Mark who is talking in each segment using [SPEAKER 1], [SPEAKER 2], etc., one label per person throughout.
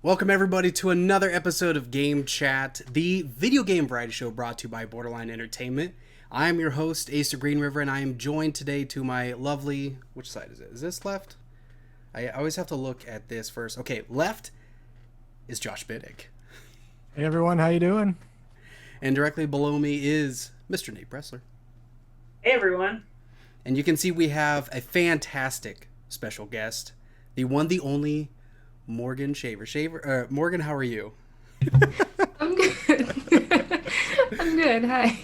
[SPEAKER 1] Welcome everybody to another episode of Game Chat, the video game variety show brought to you by Borderline Entertainment. I am your host, Ace of Green River, and I am joined today to my lovely... Which side is it? Is this left? I always have to look at this first. Okay, left is Josh Biddick.
[SPEAKER 2] Hey everyone, how you doing?
[SPEAKER 1] And directly below me is Mr. Nate Bressler.
[SPEAKER 3] Hey everyone.
[SPEAKER 1] And you can see we have a fantastic special guest, the one, the only... Morgan Shaver. Morgan, how are you?
[SPEAKER 4] I'm good. I'm good. Hi.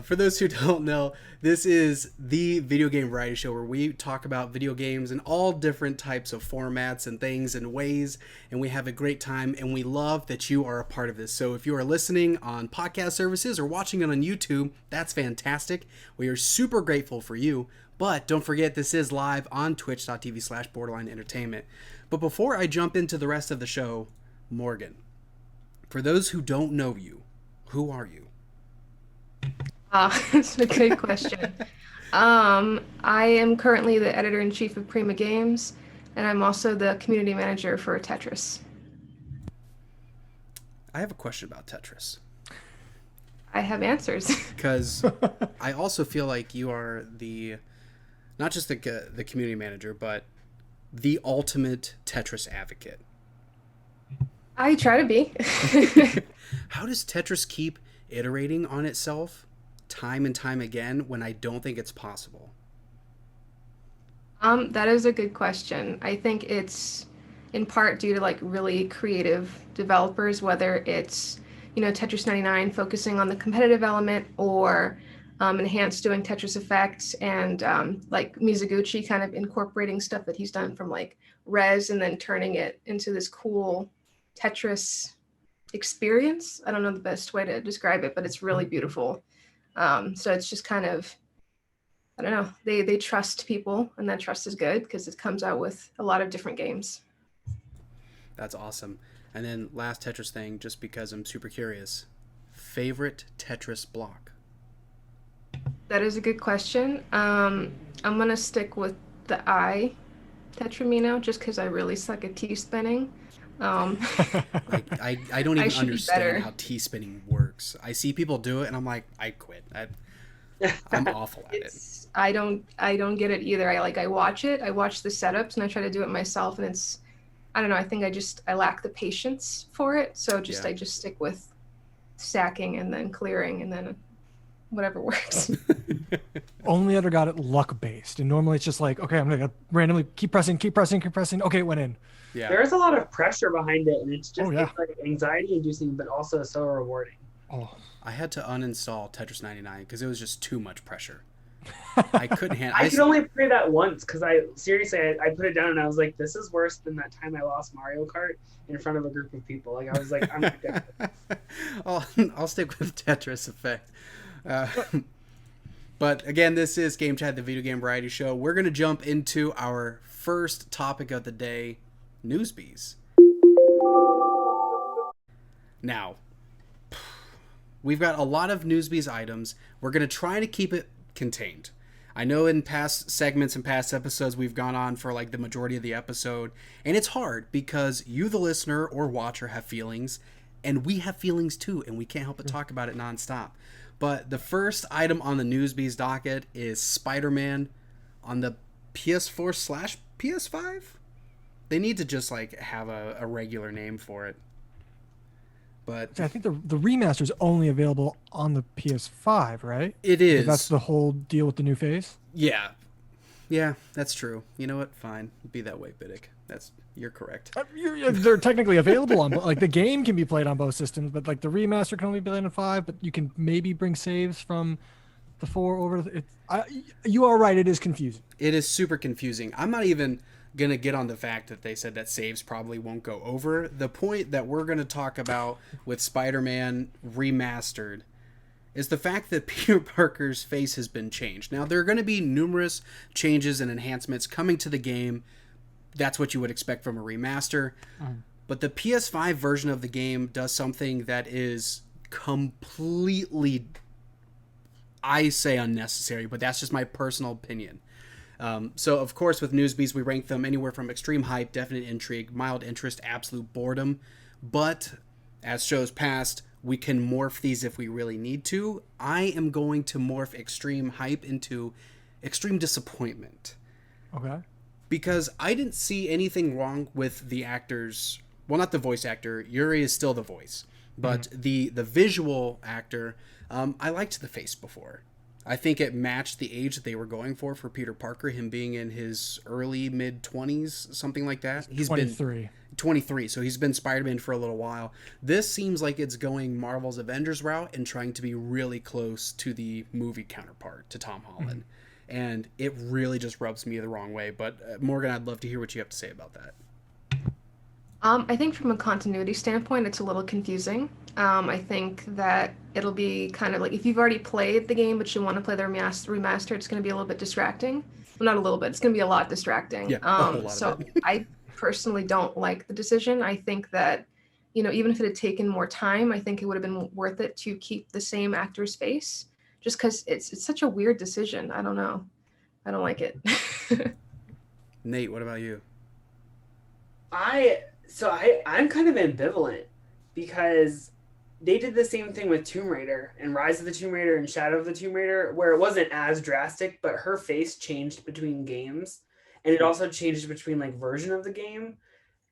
[SPEAKER 1] For those who don't know, this is the video game variety show where we talk about video games in all different types of formats and things and ways, and we have a great time, and we love that you are a part of this. So if you are listening on podcast services or watching it on YouTube, that's fantastic. We are super grateful for you. But don't forget, this is live on twitch.tv/borderline entertainment. But before I jump into the rest of the show, Morgan, for those who don't know you, who are you?
[SPEAKER 4] That's a good question. I am currently the editor-in-chief of Prima Games, and I'm also the community manager for Tetris.
[SPEAKER 1] I have a question about Tetris.
[SPEAKER 4] I have answers.
[SPEAKER 1] Because I also feel like you are the... not just the community manager, but the ultimate Tetris advocate.
[SPEAKER 4] I try to be.
[SPEAKER 1] How does Tetris keep iterating on itself time and time again when I don't think it's possible?
[SPEAKER 4] That is a good question. I think it's in part due to like really creative developers, whether it's, Tetris 99 focusing on the competitive element or Enhanced doing Tetris effects and like Mizuguchi kind of incorporating stuff that he's done from like Res and then turning it into this cool Tetris experience. I don't know the best way to describe it, but it's really beautiful. So it's just kind of, I don't know, they trust people, and that trust is good because it comes out with a lot of different games. That's
[SPEAKER 1] awesome. And then last Tetris thing, just because I'm super curious, favorite Tetris block?
[SPEAKER 4] That is a good question. I'm going to stick with the I Tetramino just because I really suck at T-spinning.
[SPEAKER 1] I don't even understand how T-spinning works. I see people do it and I'm like, I quit. I'm awful at it.
[SPEAKER 4] I don't get it either. I watch it. I watch the setups and I try to do it myself, and it's, I don't know, I think I lack the patience for it. So I just stick with stacking and then clearing and then whatever works.
[SPEAKER 2] Only ever got it luck based, and normally it's just like, okay, I'm gonna randomly keep pressing. Okay, it went in.
[SPEAKER 1] Yeah,
[SPEAKER 3] there's a lot of pressure behind it, and it's just it's like anxiety inducing, but also so rewarding.
[SPEAKER 1] I had to uninstall Tetris 99 because it was just too much pressure. I couldn't handle.
[SPEAKER 3] I could only play that once because I put it down and I was like, this is worse than that time I lost Mario Kart in front of a group of people. Like I was like, I'm not good.
[SPEAKER 1] I'll stick with Tetris Effect. But again, this is Game Chat, the video game variety show. We're going to jump into our first topic of the day, Newsbies. Now, we've got a lot of Newsbies items. We're going to try to keep it contained. I know in past segments and past episodes we've gone on for like the majority of the episode, and it's hard because you, the listener or watcher, have feelings, and we have feelings too, and we can't help but talk about it nonstop. But the first item on the Newsbies docket is Spider-Man on the PS4/PS5. They need to just like have a regular name for it. But
[SPEAKER 2] I think the remaster is only available on the PS5, right?
[SPEAKER 1] It is.
[SPEAKER 2] That's the whole deal with the new phase.
[SPEAKER 1] Yeah, that's true. You know what? Fine, be that way, Biddick. You're correct.
[SPEAKER 2] They're technically available on like the game can be played on both systems, but like the remaster can only be played on 5. But you can maybe bring saves from the 4 over. You are right. It is confusing.
[SPEAKER 1] It is super confusing. I'm not even gonna get on the fact that they said that saves probably won't go over. The point that we're gonna talk about with Spider-Man Remastered is the fact that Peter Parker's face has been changed. Now, there are going to be numerous changes and enhancements coming to the game. That's what you would expect from a remaster. But the PS5 version of the game does something that is completely, I say unnecessary, but that's just my personal opinion. So, of course, with Newsbies, we rank them anywhere from extreme hype, definite intrigue, mild interest, absolute boredom. But as shows past, we can morph these if we really need to. I am going to morph extreme hype into extreme disappointment.
[SPEAKER 2] Okay.
[SPEAKER 1] Because I didn't see anything wrong with the actors. Well, not the voice actor. Yuri is still the voice. But the visual actor, I liked the face before. I think it matched the age that they were going for Peter Parker, him being in his early, mid-20s, something like that. He's
[SPEAKER 2] 23.
[SPEAKER 1] been 23, so he's been Spider-Man for a little while. This seems like it's going Marvel's Avengers route and trying to be really close to the movie counterpart, to Tom Holland. And it really just rubs me the wrong way. But Morgan, I'd love to hear what you have to say about that.
[SPEAKER 4] I think from a continuity standpoint, it's a little confusing. I think that it'll be kind of like if you've already played the game, but you want to play the remaster, it's going to be a little bit distracting. Well, not a little bit. It's going to be a lot distracting.
[SPEAKER 1] Yeah, a whole lot
[SPEAKER 4] so
[SPEAKER 1] of it.
[SPEAKER 4] I personally don't like the decision. I think that, even if it had taken more time, I think it would have been worth it to keep the same actor's face, just because it's such a weird decision. I don't know. I don't like it.
[SPEAKER 1] Nate, what about you?
[SPEAKER 3] I'm kind of ambivalent because they did the same thing with Tomb Raider and Rise of the Tomb Raider and Shadow of the Tomb Raider, where it wasn't as drastic, but her face changed between games, and it also changed between like version of the game.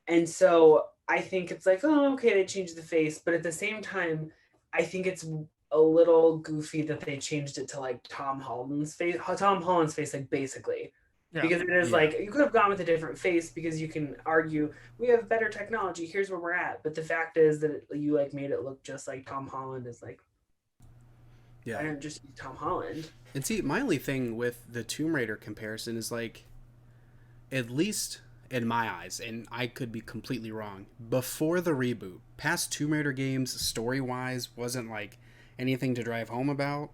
[SPEAKER 3] And so I think it's like, oh, okay, they changed the face, but at the same time, I think it's a little goofy that they changed it to like Tom Holland's face, like basically.
[SPEAKER 2] Yeah.
[SPEAKER 3] Because it is like, you could have gone with a different face because you can argue, we have better technology, here's where we're at. But the fact is that you like made it look just like Tom Holland is like, I didn't just use Tom Holland.
[SPEAKER 1] And see, my only thing with the Tomb Raider comparison is like, at least in my eyes, and I could be completely wrong, before the reboot, past Tomb Raider games, story-wise, wasn't like anything to drive home about.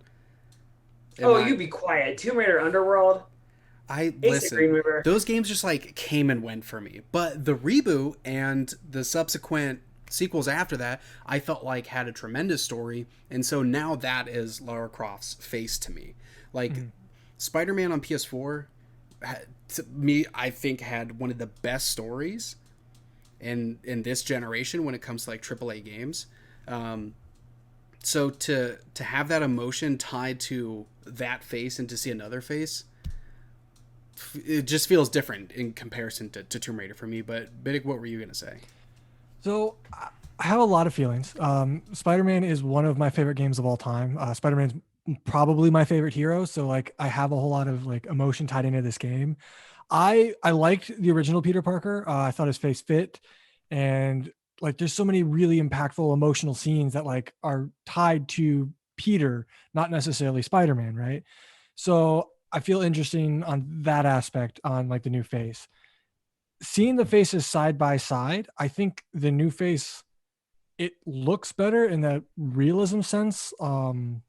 [SPEAKER 3] You be quiet. Tomb Raider Underworld.
[SPEAKER 1] Listen, those games just like came and went for me. But the reboot and the subsequent sequels after that, I felt like had a tremendous story. And so now that is Lara Croft's face to me. Like Spider-Man on PS4, to me, I think had one of the best stories in this generation when it comes to like AAA games. So to have that emotion tied to that face and to see another face, it just feels different in comparison to Tomb Raider for me. But Biddick, what were you going to say?
[SPEAKER 2] So I have a lot of feelings. Spider-Man is one of my favorite games of all time. Spider-Man's probably my favorite hero. So like I have a whole lot of like emotion tied into this game. I liked the original Peter Parker. I thought his face fit, and like there's so many really impactful emotional scenes that like are tied to Peter, not necessarily Spider-Man, right? So I feel interesting on that aspect on like the new face. Seeing the faces side by side, I think the new face, it looks better in that realism sense. And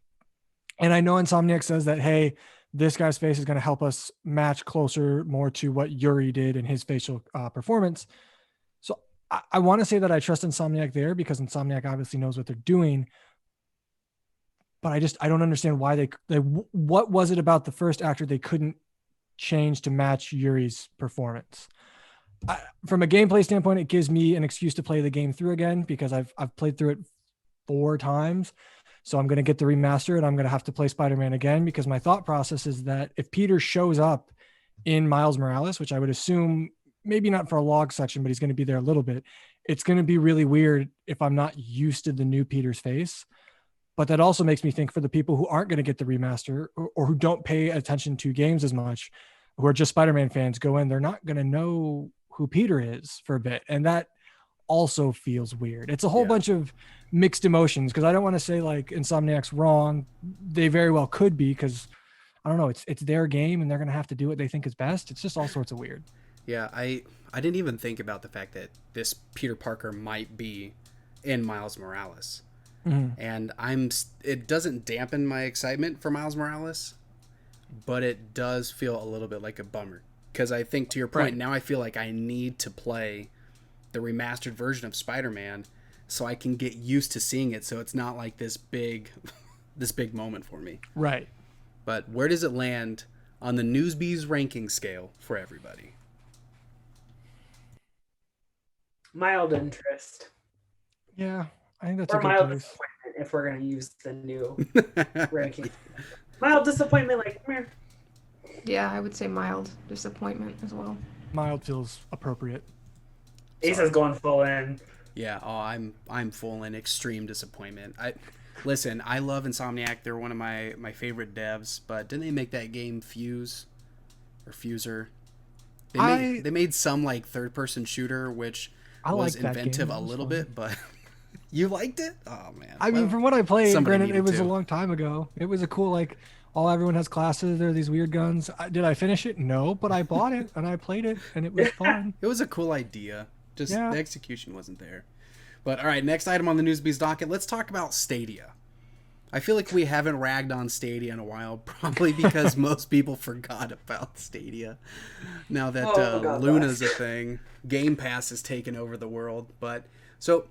[SPEAKER 2] I know Insomniac says that, hey, this guy's face is going to help us match closer more to what Yuri did in his facial performance. So I want to say that I trust Insomniac there because Insomniac obviously knows what they're doing. But I don't understand why they what was it about the first actor they couldn't change to match Yuri's performance? From a gameplay standpoint, it gives me an excuse to play the game through again because I've played through it 4 times. So I'm going to get the remaster and I'm going to have to play Spider-Man again because my thought process is that if Peter shows up in Miles Morales, which I would assume maybe not for a log section, but he's going to be there a little bit, it's going to be really weird if I'm not used to the new Peter's face. But that also makes me think for the people who aren't going to get the remaster or who don't pay attention to games as much, who are just Spider-Man fans, go in, they're not going to know who Peter is for a bit. And that also feels weird. It's a whole bunch of mixed emotions because I don't want to say like Insomniac's wrong. They very well could be because I don't know. It's their game and they're going to have to do what they think is best. It's just all sorts of weird.
[SPEAKER 1] Yeah, I didn't even think about the fact that this Peter Parker might be in Miles Morales. And it doesn't dampen my excitement for Miles Morales, but it does feel a little bit like a bummer because I think to your point, now I feel like I need to play the remastered version of Spider-Man so I can get used to seeing it. So it's not like this big moment for me.
[SPEAKER 2] Right.
[SPEAKER 1] But where does it land on the Newsbies ranking scale for everybody?
[SPEAKER 3] Mild interest
[SPEAKER 2] Yeah, I think that's a
[SPEAKER 3] or
[SPEAKER 2] good
[SPEAKER 3] mild
[SPEAKER 2] place.
[SPEAKER 3] disappointment if we're gonna use the new ranking. Mild disappointment, like meh.
[SPEAKER 4] Yeah, I would say mild disappointment as well.
[SPEAKER 2] Mild feels appropriate.
[SPEAKER 3] Ace
[SPEAKER 1] Sorry.
[SPEAKER 3] is going full in.
[SPEAKER 1] Yeah, oh, I'm full in extreme disappointment. I listen, I love Insomniac. They're one of my favorite devs, but didn't they make that game Fuse or Fuser?
[SPEAKER 2] I
[SPEAKER 1] They made some like third person shooter which
[SPEAKER 2] I
[SPEAKER 1] was
[SPEAKER 2] like that game.
[SPEAKER 1] inventive
[SPEAKER 2] It
[SPEAKER 1] a
[SPEAKER 2] was
[SPEAKER 1] little
[SPEAKER 2] fun.
[SPEAKER 1] bit, but you liked it? Oh man.
[SPEAKER 2] I mean,
[SPEAKER 1] Well,
[SPEAKER 2] from what I played,
[SPEAKER 1] somebody
[SPEAKER 2] granted, it
[SPEAKER 1] needed
[SPEAKER 2] was a
[SPEAKER 1] to.
[SPEAKER 2] long time ago. It was a cool, like, all everyone has classes. There are these weird guns. Did I finish it? No, but I bought it and I played it and it was fun.
[SPEAKER 1] It was a cool idea. Just
[SPEAKER 2] Yeah.
[SPEAKER 1] the execution wasn't there. But all right, next item on the Newsbees docket. Let's talk about Stadia. I feel like we haven't ragged on Stadia in a while, probably because most people forgot about Stadia. Now that
[SPEAKER 3] God
[SPEAKER 1] Luna's a
[SPEAKER 3] bless.
[SPEAKER 1] thing, Game Pass has taken over the world. But so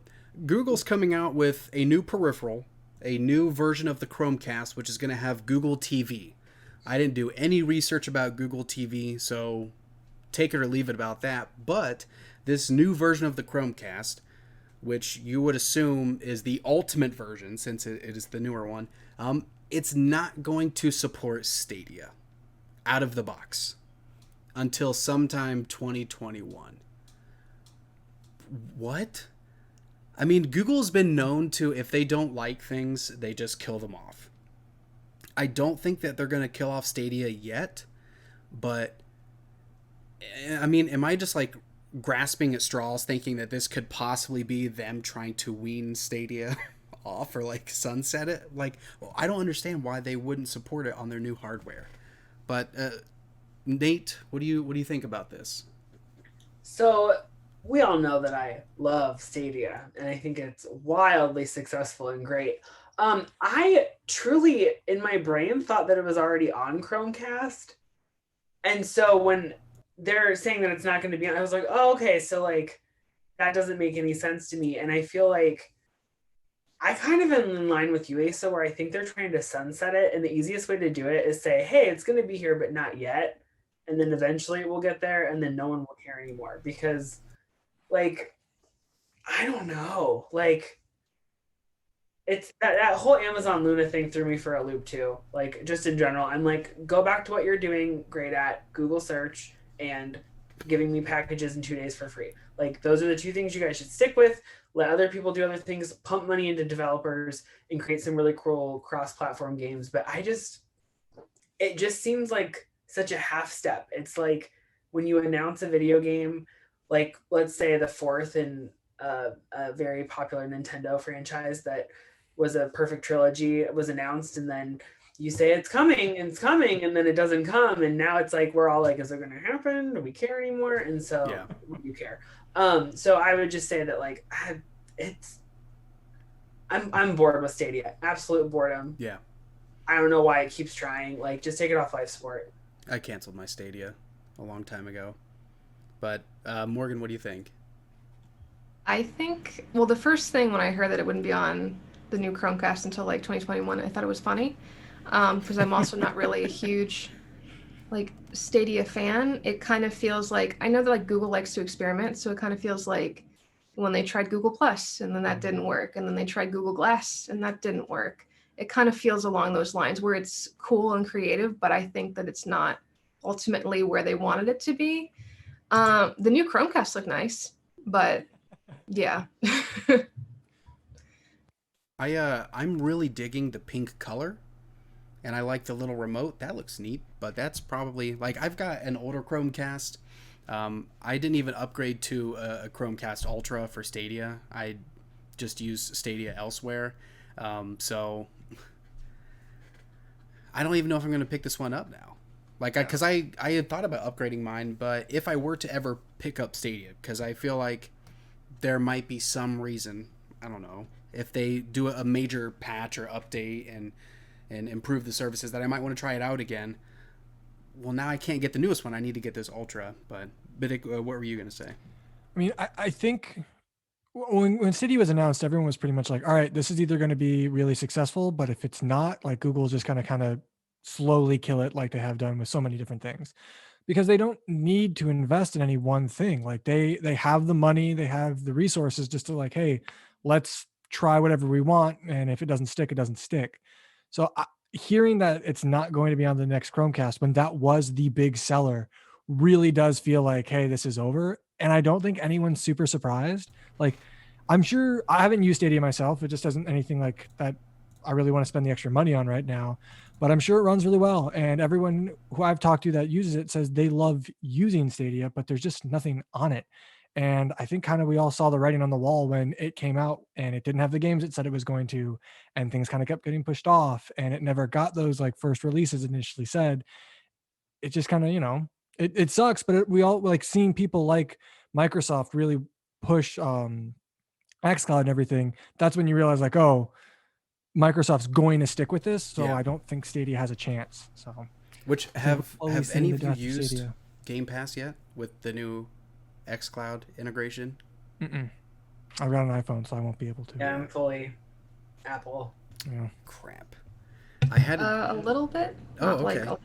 [SPEAKER 1] Google's coming out with a new peripheral, a new version of the Chromecast, which is going to have Google TV. I didn't do any research about Google TV, so take it or leave it about that. But this new version of the Chromecast, which you would assume is the ultimate version since it is the newer one, it's not going to support Stadia out of the box until sometime 2021. What? I mean, Google's been known to, if they don't like things, they just kill them off. I don't think that they're going to kill off Stadia yet, but I mean, am I just like grasping at straws thinking that this could possibly be them trying to wean Stadia off or like sunset it? Like, well, I don't understand why they wouldn't support it on their new hardware. But Nate, what do you think about this?
[SPEAKER 3] So we all know that I love Stadia, and I think it's wildly successful and great. I truly, in my brain, thought that it was already on Chromecast, and so when they're saying that it's not going to be on, I was like, oh, okay, so like that doesn't make any sense to me, and I feel like I kind of am in line with you, Asa, where I think they're trying to sunset it, and the easiest way to do it is say, hey, it's going to be here, but not yet, and then eventually it will get there, and then no one will care anymore because, like, I don't know, like it's that whole Amazon Luna thing threw me for a loop too. Like just in general, I'm like, go back to what you're doing great at, Google search and giving me packages in 2 days for free. Like those are the two things you guys should stick with. Let other people do other things, pump money into developers and create some really cool cross-platform games. But it just seems like such a half step. It's like when you announce a video game, like let's say the fourth in a very popular Nintendo franchise that was a perfect trilogy was announced, and then you say it's coming and it's coming, and then it doesn't come, and now it's like we're all like, is it going to happen? Do we care anymore? And so
[SPEAKER 1] Yeah.
[SPEAKER 3] you care. So I would just say that like I'm bored with Stadia. Absolute boredom.
[SPEAKER 1] Yeah.
[SPEAKER 3] I don't know why it keeps trying. Like, just take it off life support.
[SPEAKER 1] I canceled my Stadia a long time ago. But Morgan, what do you think?
[SPEAKER 4] I think, well, the first thing when I heard that it wouldn't be on the new Chromecast until like 2021, I thought it was funny. Because I'm also not really a huge like Stadia fan. It kind of feels like, I know that like Google likes to experiment, so it kind of feels like when they tried Google Plus and then that didn't work, and then they tried Google Glass and that didn't work. It kind of feels along those lines where it's cool and creative, but I think that it's not ultimately where they wanted it to be. The new Chromecast look nice, but yeah.
[SPEAKER 1] I'm really digging the pink color, and I like the little remote. That looks neat. But that's probably like I've got an older Chromecast. I didn't even upgrade to a Chromecast Ultra for Stadia. I just use Stadia elsewhere. So I don't even know if I'm going to pick this one up now. Like, because I had thought about upgrading mine, but if I were to ever pick up Stadia, because I feel like there might be some reason, I don't know, if they do a major patch or update and improve the services, that I might want to try it out again. Well, now I can't get the newest one. I need to get this Ultra. But what were you going to say?
[SPEAKER 2] I mean, I think when City was announced, everyone was pretty much like, all right, this is either going to be really successful, but if it's not, like Google's just going to kind of slowly kill it like they have done with so many different things, because they don't need to invest in any one thing. Like they have the money, they have the resources just to like, hey, let's try whatever we want, and if it doesn't stick, it doesn't stick. So hearing that it's not going to be on the next Chromecast when that was the big seller really does feel like, hey, this is over. And I don't think anyone's super surprised. Like, I'm sure I haven't used Stadia myself. It just doesn't anything like that I really want to spend the extra money on right now, but I'm sure it runs really well. And everyone who I've talked to that uses it says they love using Stadia, but there's just nothing on it. And I think kind of we all saw the writing on the wall when it came out and it didn't have the games it said it was going to, and things kind of kept getting pushed off and it never got those like first releases initially said. It just kind of, it sucks, but we all like seeing people like Microsoft really push xCloud and everything. That's when you realize like, oh, Microsoft's going to stick with this, so
[SPEAKER 1] Yeah.
[SPEAKER 2] I don't think Stadia has a chance. So,
[SPEAKER 1] Which
[SPEAKER 2] I think we're
[SPEAKER 1] have
[SPEAKER 2] slowly
[SPEAKER 1] have
[SPEAKER 2] seeing
[SPEAKER 1] any
[SPEAKER 2] the
[SPEAKER 1] of you
[SPEAKER 2] death of
[SPEAKER 1] used
[SPEAKER 2] Stadia.
[SPEAKER 1] Game Pass yet with the new xCloud integration?
[SPEAKER 2] Mm-mm. I've got an iPhone, so I won't be able to.
[SPEAKER 3] Yeah, I'm fully Apple.
[SPEAKER 2] Yeah.
[SPEAKER 1] Crap. I had
[SPEAKER 4] A little bit,
[SPEAKER 1] Oh,
[SPEAKER 4] not like
[SPEAKER 1] okay.
[SPEAKER 4] a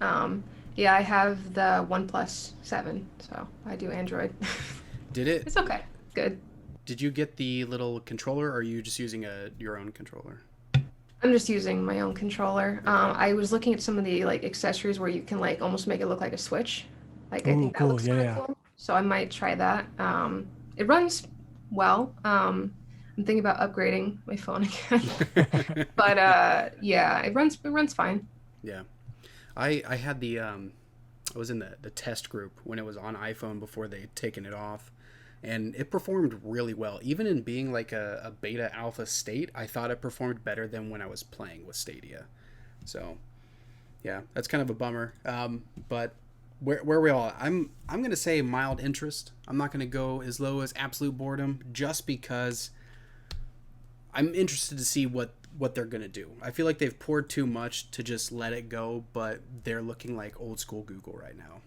[SPEAKER 4] lot. Yeah, I have the OnePlus 7, so I do Android.
[SPEAKER 1] Did it?
[SPEAKER 4] It's okay. Good.
[SPEAKER 1] Did you get the little controller, or are you just using your own controller?
[SPEAKER 4] I'm just using my own controller. I was looking at some of the like accessories where you can like almost make it look like a Switch. Like I
[SPEAKER 2] Ooh,
[SPEAKER 4] think that
[SPEAKER 2] cool.
[SPEAKER 4] looks
[SPEAKER 2] Yeah,
[SPEAKER 4] kind of
[SPEAKER 2] yeah.
[SPEAKER 4] cool. So I might try that. It runs well. I'm thinking about upgrading my phone again. But yeah, it runs fine.
[SPEAKER 1] Yeah. I had I was in the test group when it was on iPhone before they'd taken it off, and it performed really well. Even in being like a beta alpha state, I thought it performed better than when I was playing with Stadia. So yeah, that's kind of a bummer. But where we all, I'm gonna say mild interest. I'm not gonna go as low as absolute boredom, just because I'm interested to see what they're gonna do. I feel like they've poured too much to just let it go, but they're looking like old school Google right now.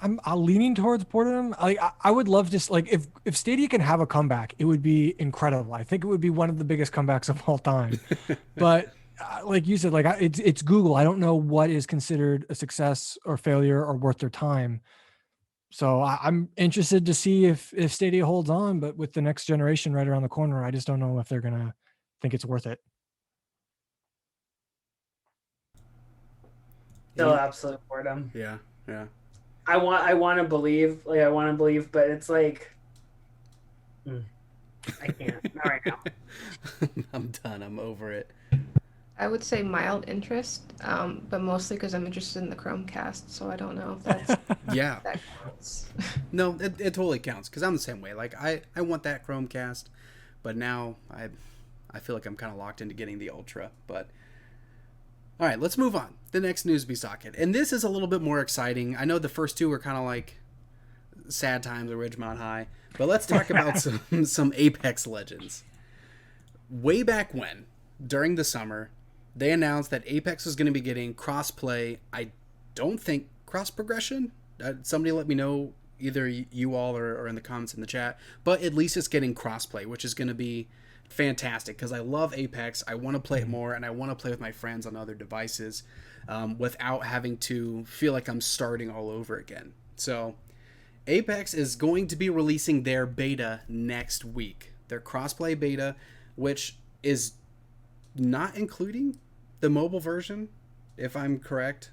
[SPEAKER 2] I'm leaning towards boredom. I would love to like if Stadia can have a comeback, it would be incredible. I think it would be one of the biggest comebacks of all time. But like you said, like it's Google. I don't know what is considered a success or failure or worth their time. So I'm interested to see if Stadia holds on. But with the next generation right around the corner, I just don't know if they're gonna think it's worth it.
[SPEAKER 3] Still absolute boredom.
[SPEAKER 1] Yeah, yeah.
[SPEAKER 3] I want to believe, but it's like, I can't. Not right now.
[SPEAKER 1] I'm done. I'm over it.
[SPEAKER 4] I would say mild interest, but mostly because I'm interested in the Chromecast, so I don't know if
[SPEAKER 1] Yeah.
[SPEAKER 4] that counts.
[SPEAKER 1] No, it totally counts because I'm the same way. Like I want that Chromecast, but now I feel like I'm kind of locked into getting the Ultra. But all right, let's move on. The next Newsby socket, and this is a little bit more exciting. I know the first two were kind of like sad times at Ridgemont High, but let's talk about some Apex Legends. Way back when, during the summer, they announced that Apex was going to be getting cross-play. I don't think cross-progression. Somebody let me know, either you all or in the comments in the chat. But at least it's getting cross-play, which is going to be fantastic because I love Apex. I want to play it more, and I want to play with my friends on other devices without having to feel like I'm starting all over again. So Apex is going to be releasing their beta next week. Their crossplay beta, which is not including the mobile version, if I'm correct,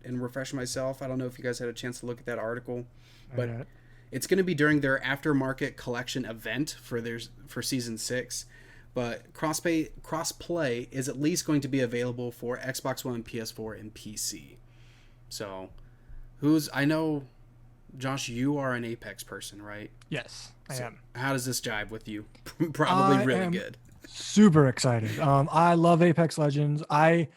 [SPEAKER 1] and refresh myself. I don't know if you guys had a chance to look at that article, but it's going to be during their aftermarket collection event for season 6. But crossplay is at least going to be available for Xbox One, PS4, and PC. So, I know, Josh, you are an Apex person, right?
[SPEAKER 2] Yes, I am.
[SPEAKER 1] How does this jive with you? Probably
[SPEAKER 2] I
[SPEAKER 1] really
[SPEAKER 2] am
[SPEAKER 1] good.
[SPEAKER 2] super excited. I love Apex Legends. I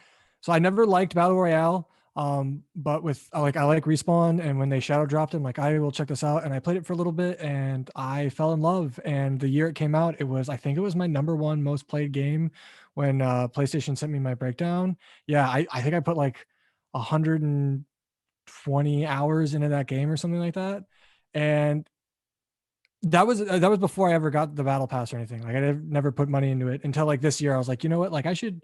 [SPEAKER 2] never liked Battle Royale. But with I like Respawn, and when they shadow dropped it, I'm like, I will check this out. And I played it for a little bit and I fell in love. And the year it came out, I think it was my number one most played game when PlayStation sent me my breakdown. Yeah, I think I put like 120 hours into that game or something like that. And That was before I ever got the battle pass or anything. Like I never put money into it until like this year. I was like, you know what? Like I should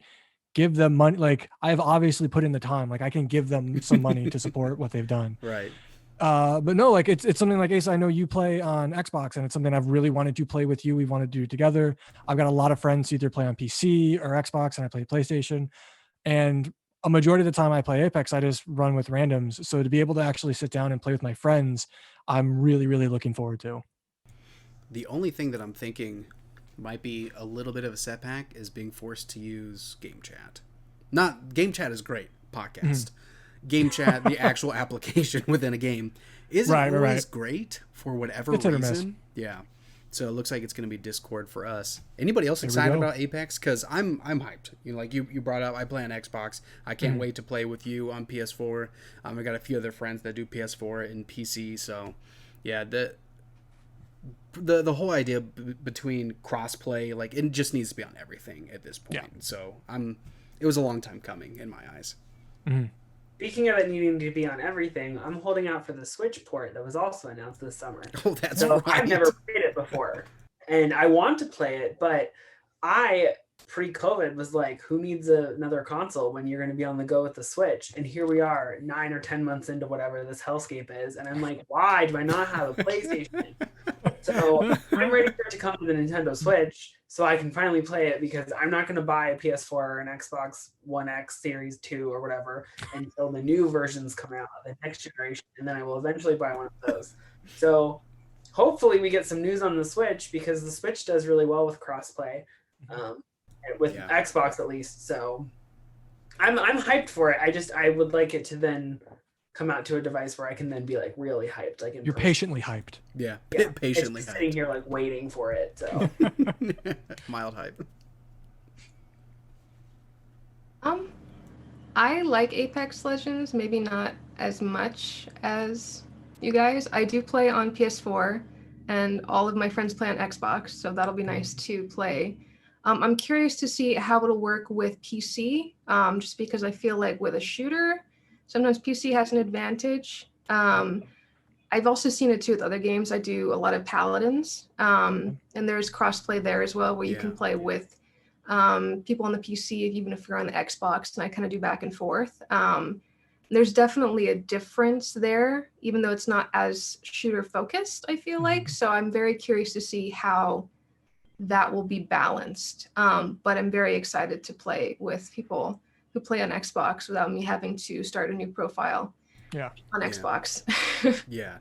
[SPEAKER 2] give them money. Like I've obviously put in the time. Like I can give them some money to support what they've done.
[SPEAKER 1] Right.
[SPEAKER 2] But no, like it's something like Ace. I know you play on Xbox, and it's something I've really wanted to play with you. We want to do together. I've got a lot of friends who either play on PC or Xbox, and I play PlayStation. And a majority of the time I play Apex, I just run with randoms. So to be able to actually sit down and play with my friends, I'm really, really looking forward to.
[SPEAKER 1] The only thing that I'm thinking might be a little bit of a setback is being forced to use GameChat. Not GameChat is great podcast. GameChat, the actual application within a game, isn't always great for whatever reason. Yeah. So it looks like it's going to be Discord for us. Anybody else excited about Apex? Because I'm hyped. You know, like you brought up, I play on Xbox. I can't wait to play with you on PS4. I got a few other friends that do PS4 and PC. So yeah, the whole idea between crossplay, like it just needs to be on everything at this point. Yeah. So it was a long time coming in my eyes.
[SPEAKER 2] Mm-hmm.
[SPEAKER 3] Speaking of it needing to be on everything, I'm holding out for the Switch port that was also announced this summer.
[SPEAKER 1] Oh, that's right.
[SPEAKER 3] I've never played it before, and I want to play it, but I, pre-COVID, was like, who needs another console when you're going to be on the go with the Switch? And here we are, 9 or 10 months into whatever this hellscape is, and I'm like, why do I not have a PlayStation? So I'm ready for it to come to the Nintendo Switch so I can finally play it, because I'm not going to buy a PS4 or an Xbox One X Series 2 or whatever until the new versions come out, the next generation, and then I will eventually buy one of those. So hopefully we get some news on the Switch, because the Switch does really well with crossplay, with Xbox at least. So I'm hyped for it. I would like it to then come out to a device where I can then be like really hyped. Like
[SPEAKER 2] you're patiently hyped.
[SPEAKER 1] Yeah, patiently
[SPEAKER 3] it's
[SPEAKER 1] hyped.
[SPEAKER 3] Sitting here like waiting for it. So
[SPEAKER 1] mild hype.
[SPEAKER 4] I like Apex Legends, maybe not as much as you guys. I do play on PS4, and all of my friends play on Xbox, so that'll be nice to play. I'm curious to see how it'll work with PC, just because I feel like with a shooter, sometimes PC has an advantage. I've also seen it too with other games. I do a lot of Paladins, and there's crossplay there as well, where you can play with people on the PC, even if you're on the Xbox, and I kind of do back and forth. There's definitely a difference there, even though it's not as shooter focused, I feel like. So I'm very curious to see how that will be balanced. But I'm very excited to play with people who play on Xbox without me having to start a new profile on Xbox.
[SPEAKER 1] Yeah.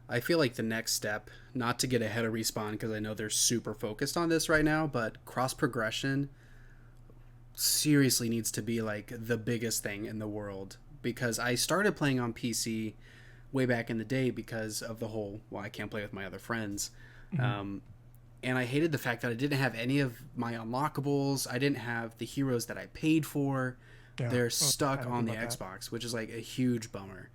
[SPEAKER 1] I feel like the next step, not to get ahead of Respawn, because I know they're super focused on this right now, but cross progression seriously needs to be like the biggest thing in the world, because I started playing on PC way back in the day because of the whole, well, I can't play with my other friends. And I hated the fact that I didn't have any of my unlockables. I didn't have the heroes that I paid for. Yeah. They're stuck on the Xbox, which is like a huge bummer.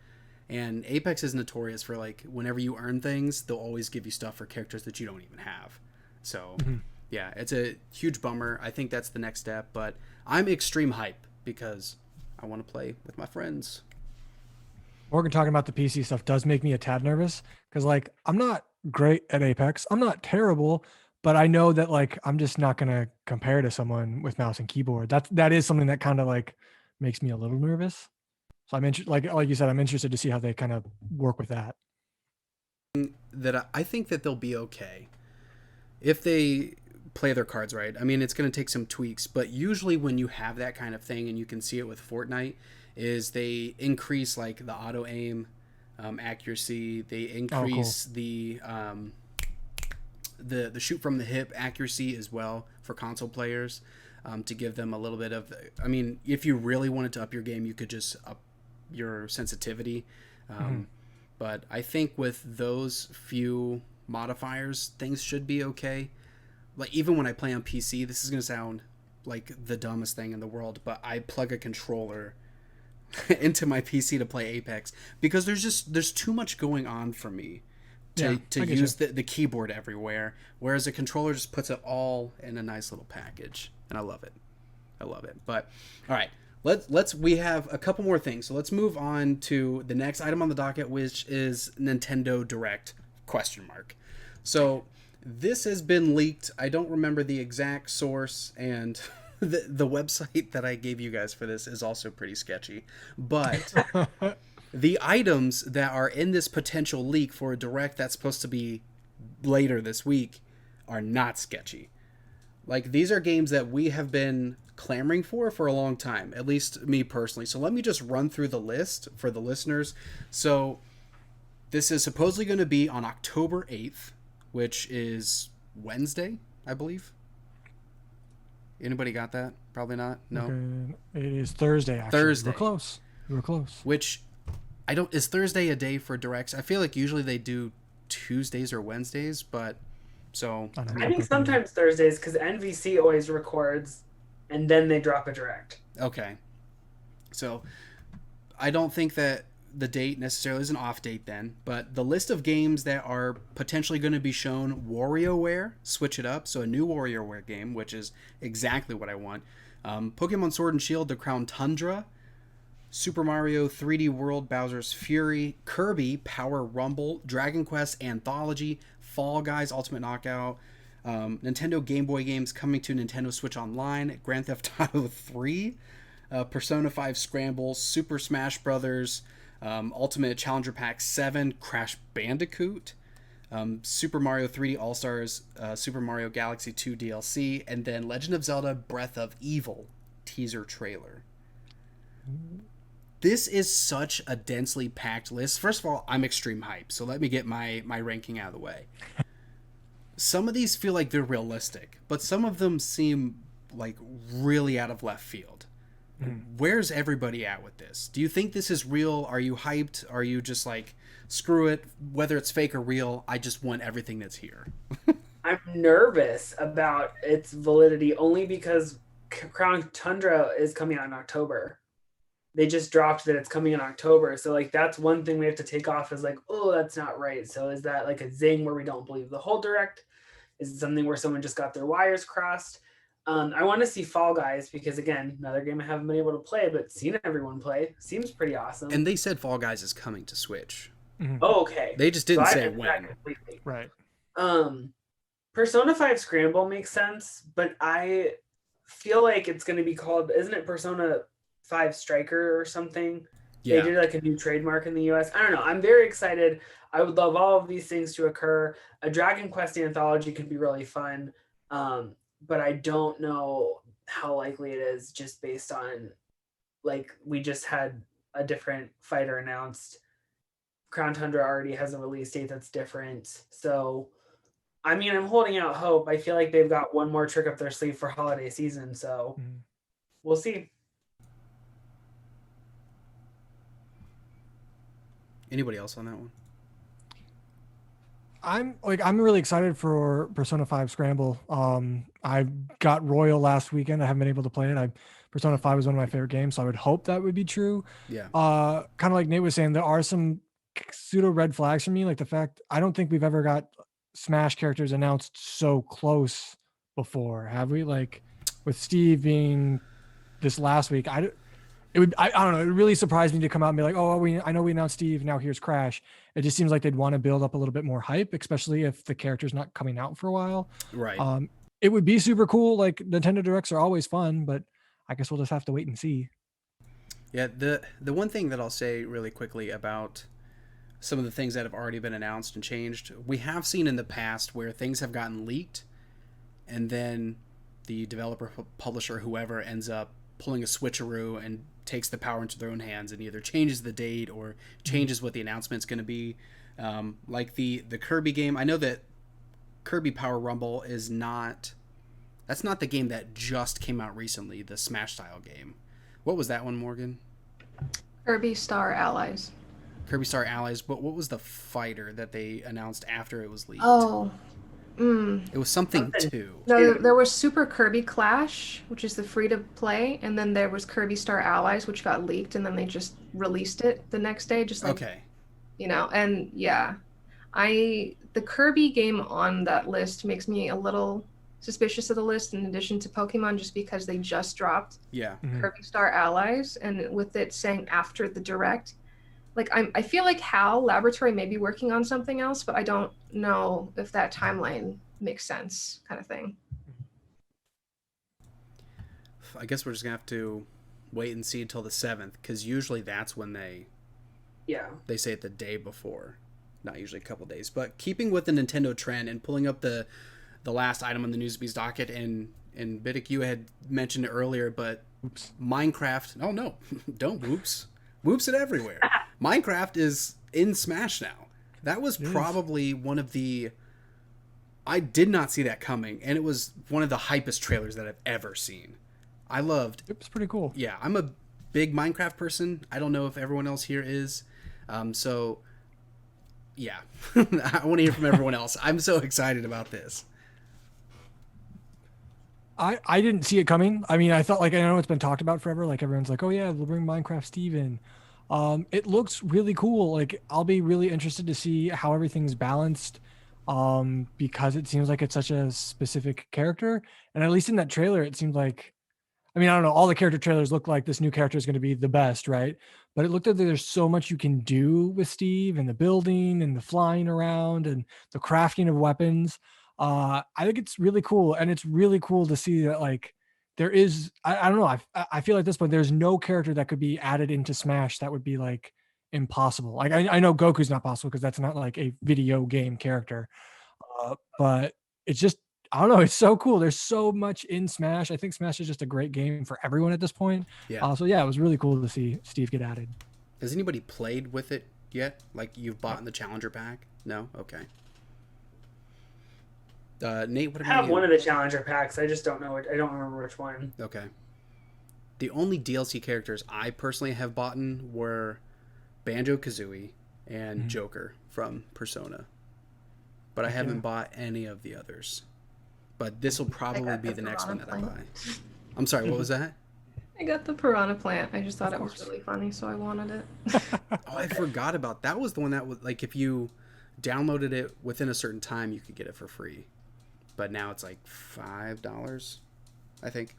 [SPEAKER 1] And Apex is notorious for like whenever you earn things, they'll always give you stuff for characters that you don't even have. So yeah, it's a huge bummer. I think that's the next step, but I'm extreme hype because I want to play with my friends.
[SPEAKER 2] Morgan talking about the PC stuff does make me a tad nervous, because like I'm not great at Apex. I'm not terrible, but I know that like I'm just not gonna compare to someone with mouse and keyboard. That is something that kind of like makes me a little nervous. So I'm interested, like you said, I'm interested to see how they kind of work with that.
[SPEAKER 1] That I think that they'll be okay if they play their cards right. I mean, it's going to take some tweaks, but usually when you have that kind of thing, and you can see it with Fortnite, is they increase like the auto aim accuracy. They increase the shoot from the hip accuracy as well for console players, to give them a little bit of. I mean, if you really wanted to up your game, you could just up your sensitivity. But I think with those few modifiers, things should be okay. Like even when I play on PC, this is going to sound like the dumbest thing in the world, but I plug a controller into my PC to play Apex because there's too much going on for me to use the keyboard everywhere, whereas a controller just puts it all in a nice little package, and I love it. But all right, we have a couple more things, so let's move on to the next item on the docket, which is Nintendo Direct ? So this has been leaked. I don't remember the exact source, and the website that I gave you guys for this is also pretty sketchy. But the items that are in this potential leak for a direct that's supposed to be later this week are not sketchy. Like, these are games that we have been clamoring for a long time, at least me personally. So let me just run through the list for the listeners. So this is supposedly going to be on October 8th, which is Wednesday, I believe. Anybody got that? Probably not. No.
[SPEAKER 2] Okay. It is Thursday, actually.
[SPEAKER 1] Thursday.
[SPEAKER 2] We're close. We were close.
[SPEAKER 1] Which, I don't... Is Thursday a day for directs? I feel like usually they do Tuesdays or Wednesdays, but... So...
[SPEAKER 3] I think sometimes Thursdays, because NVC always records, and then they drop a direct.
[SPEAKER 1] Okay. So, I don't think that the date necessarily is an off date then, but the list of games that are potentially going to be shown: WarioWare, switch it up, so a new WarioWare game, which is exactly what I want. Pokemon Sword and Shield: The Crown Tundra, Super Mario 3D World: Bowser's Fury, Kirby Power Rumble, Dragon Quest Anthology, Fall Guys Ultimate Knockout, Nintendo Game Boy games coming to Nintendo Switch Online, Grand Theft Auto 3, Persona 5 Scramble, Super Smash Brothers, Ultimate Challenger Pack 7, Crash Bandicoot, Super Mario 3D All-Stars, Super Mario Galaxy 2 DLC, and then Legend of Zelda Breath of Evil teaser trailer. This is such a densely packed list. First of all, I'm extreme hype, so let me get my ranking out of the way. Some of these feel like they're realistic, but some of them seem like really out of left field. Where's everybody at with this? Do you think this is real? Are you hyped? Are you just like, screw it, whether it's fake or real, I just want everything that's here?
[SPEAKER 3] I'm nervous about its validity only because Crown Tundra is coming out in October. They just dropped that it's coming in October. So like that's one thing we have to take off is like, oh, that's not right. So is that like a zing where we don't believe the whole direct? Is it something where someone just got their wires crossed? I want to see Fall Guys because, again, another game I haven't been able to play, but seen everyone play. Seems pretty awesome.
[SPEAKER 1] And they said Fall Guys is coming to Switch.
[SPEAKER 3] Oh, okay.
[SPEAKER 1] They just didn't say when.
[SPEAKER 2] Right.
[SPEAKER 3] Persona 5 Scramble makes sense, but I feel like it's going to be called, isn't it Persona 5 Striker or something? Yeah. They did like a new trademark in the US. I don't know. I'm very excited. I would love all of these things to occur. A Dragon Quest anthology could be really fun. But I don't know how likely it is just based on, like, we just had a different fighter announced. Crown Tundra already has a release date that's different. So, I mean, I'm holding out hope. I feel like they've got one more trick up their sleeve for holiday season. So, we'll see.
[SPEAKER 1] Anybody else on that one?
[SPEAKER 2] I'm really excited for Persona 5 Scramble. I got Royal last weekend. I haven't been able to play it. Persona 5 is one of my favorite games, so I would hope that would be true.
[SPEAKER 1] Yeah.
[SPEAKER 2] Kind of like Nate was saying, there are some pseudo red flags for me, like the fact I don't think we've ever got Smash characters announced so close before, have we? Like with Steve being this last week, I don't know. It really surprised me to come out and be like, oh, I know we announced Steve. Now here's Crash. It just seems like they'd want to build up a little bit more hype, especially if the character's not coming out for a while.
[SPEAKER 1] Right.
[SPEAKER 2] It would be super cool. Like Nintendo Directs are always fun, but I guess we'll just have to wait and see.
[SPEAKER 1] Yeah. The one thing that I'll say really quickly about some of the things that have already been announced and changed, we have seen in the past where things have gotten leaked and then the developer, publisher, whoever ends up pulling a switcheroo and takes the power into their own hands and either changes the date or changes what the announcement's going to be. Like the Kirby game, I know that Kirby Power Rumble is that's not the game that just came out recently, the Smash style game. What was that one, Morgan?
[SPEAKER 4] Kirby Star Allies.
[SPEAKER 1] Kirby Star Allies, but what was the fighter that they announced after it was leaked? It was something too.
[SPEAKER 4] No, there was Super Kirby Clash, which is the free to play, and then there was Kirby Star Allies, which got leaked, and then they just released it the next day, just like, and yeah, the Kirby game on that list makes me a little suspicious of the list in addition to Pokemon, just because they just dropped Kirby Star Allies, and with it saying after the direct, like I feel like HAL Laboratory may be working on something else, but I don't know if that timeline makes sense, kind of thing.
[SPEAKER 1] I guess we're just gonna have to wait and see until the 7th, because usually that's when they say it the day before, not usually a couple days. But keeping with the Nintendo trend and pulling up the last item on the Newsbies docket, and Biddick, you had mentioned it earlier, but
[SPEAKER 2] Oops.
[SPEAKER 1] Minecraft. Oh no, don't whoops it everywhere. Minecraft is in Smash now. That was probably one of the. I did not see that coming, and it was one of the hypest trailers that I've ever seen. I loved.
[SPEAKER 2] It was pretty cool.
[SPEAKER 1] Yeah, I'm a big Minecraft person. I don't know if everyone else here is. So, yeah, I want to hear from everyone else. I'm so excited about this.
[SPEAKER 2] I didn't see it coming. I mean, I thought, like, I know it's been talked about forever. Like, everyone's like, oh yeah, we'll bring Minecraft Steve in. It looks really cool. Like, I'll be really interested to see how everything's balanced, because it seems like it's such a specific character. And at least in that trailer, it seemed like, I mean, I don't know, all the character trailers look like this new character is going to be the best, right? But it looked like there's so much you can do with Steve, and the building and the flying around and the crafting of weapons. I think it's really cool, and it's really cool to see that, like, there is, I don't know, I feel like at this point there's no character that could be added into Smash that would be like impossible. Like, I know Goku's not possible because that's not like a video game character, but it's just, I don't know, it's so cool. There's so much in Smash. I think Smash is just a great game for everyone at this point.
[SPEAKER 1] Yeah.
[SPEAKER 2] So yeah, it was really cool to see Steve get added.
[SPEAKER 1] Has anybody played with it yet? Like, you've bought in the Challenger pack? No? Okay. Nate, what
[SPEAKER 3] I
[SPEAKER 1] about
[SPEAKER 3] have
[SPEAKER 1] you?
[SPEAKER 3] one of the Challenger packs. I just don't know. I don't remember which one.
[SPEAKER 1] Okay. The only DLC characters I personally have bought in were Banjo-Kazooie and Joker from Persona. But I haven't bought any of the others. But this will probably be the next one that I buy. I'm sorry, what was that?
[SPEAKER 4] I got the piranha plant. I just thought it was really funny, so I wanted it.
[SPEAKER 1] Oh, I forgot about that. Was the one that was like, if you downloaded it within a certain time, you could get it for free. But now it's like $5, I think.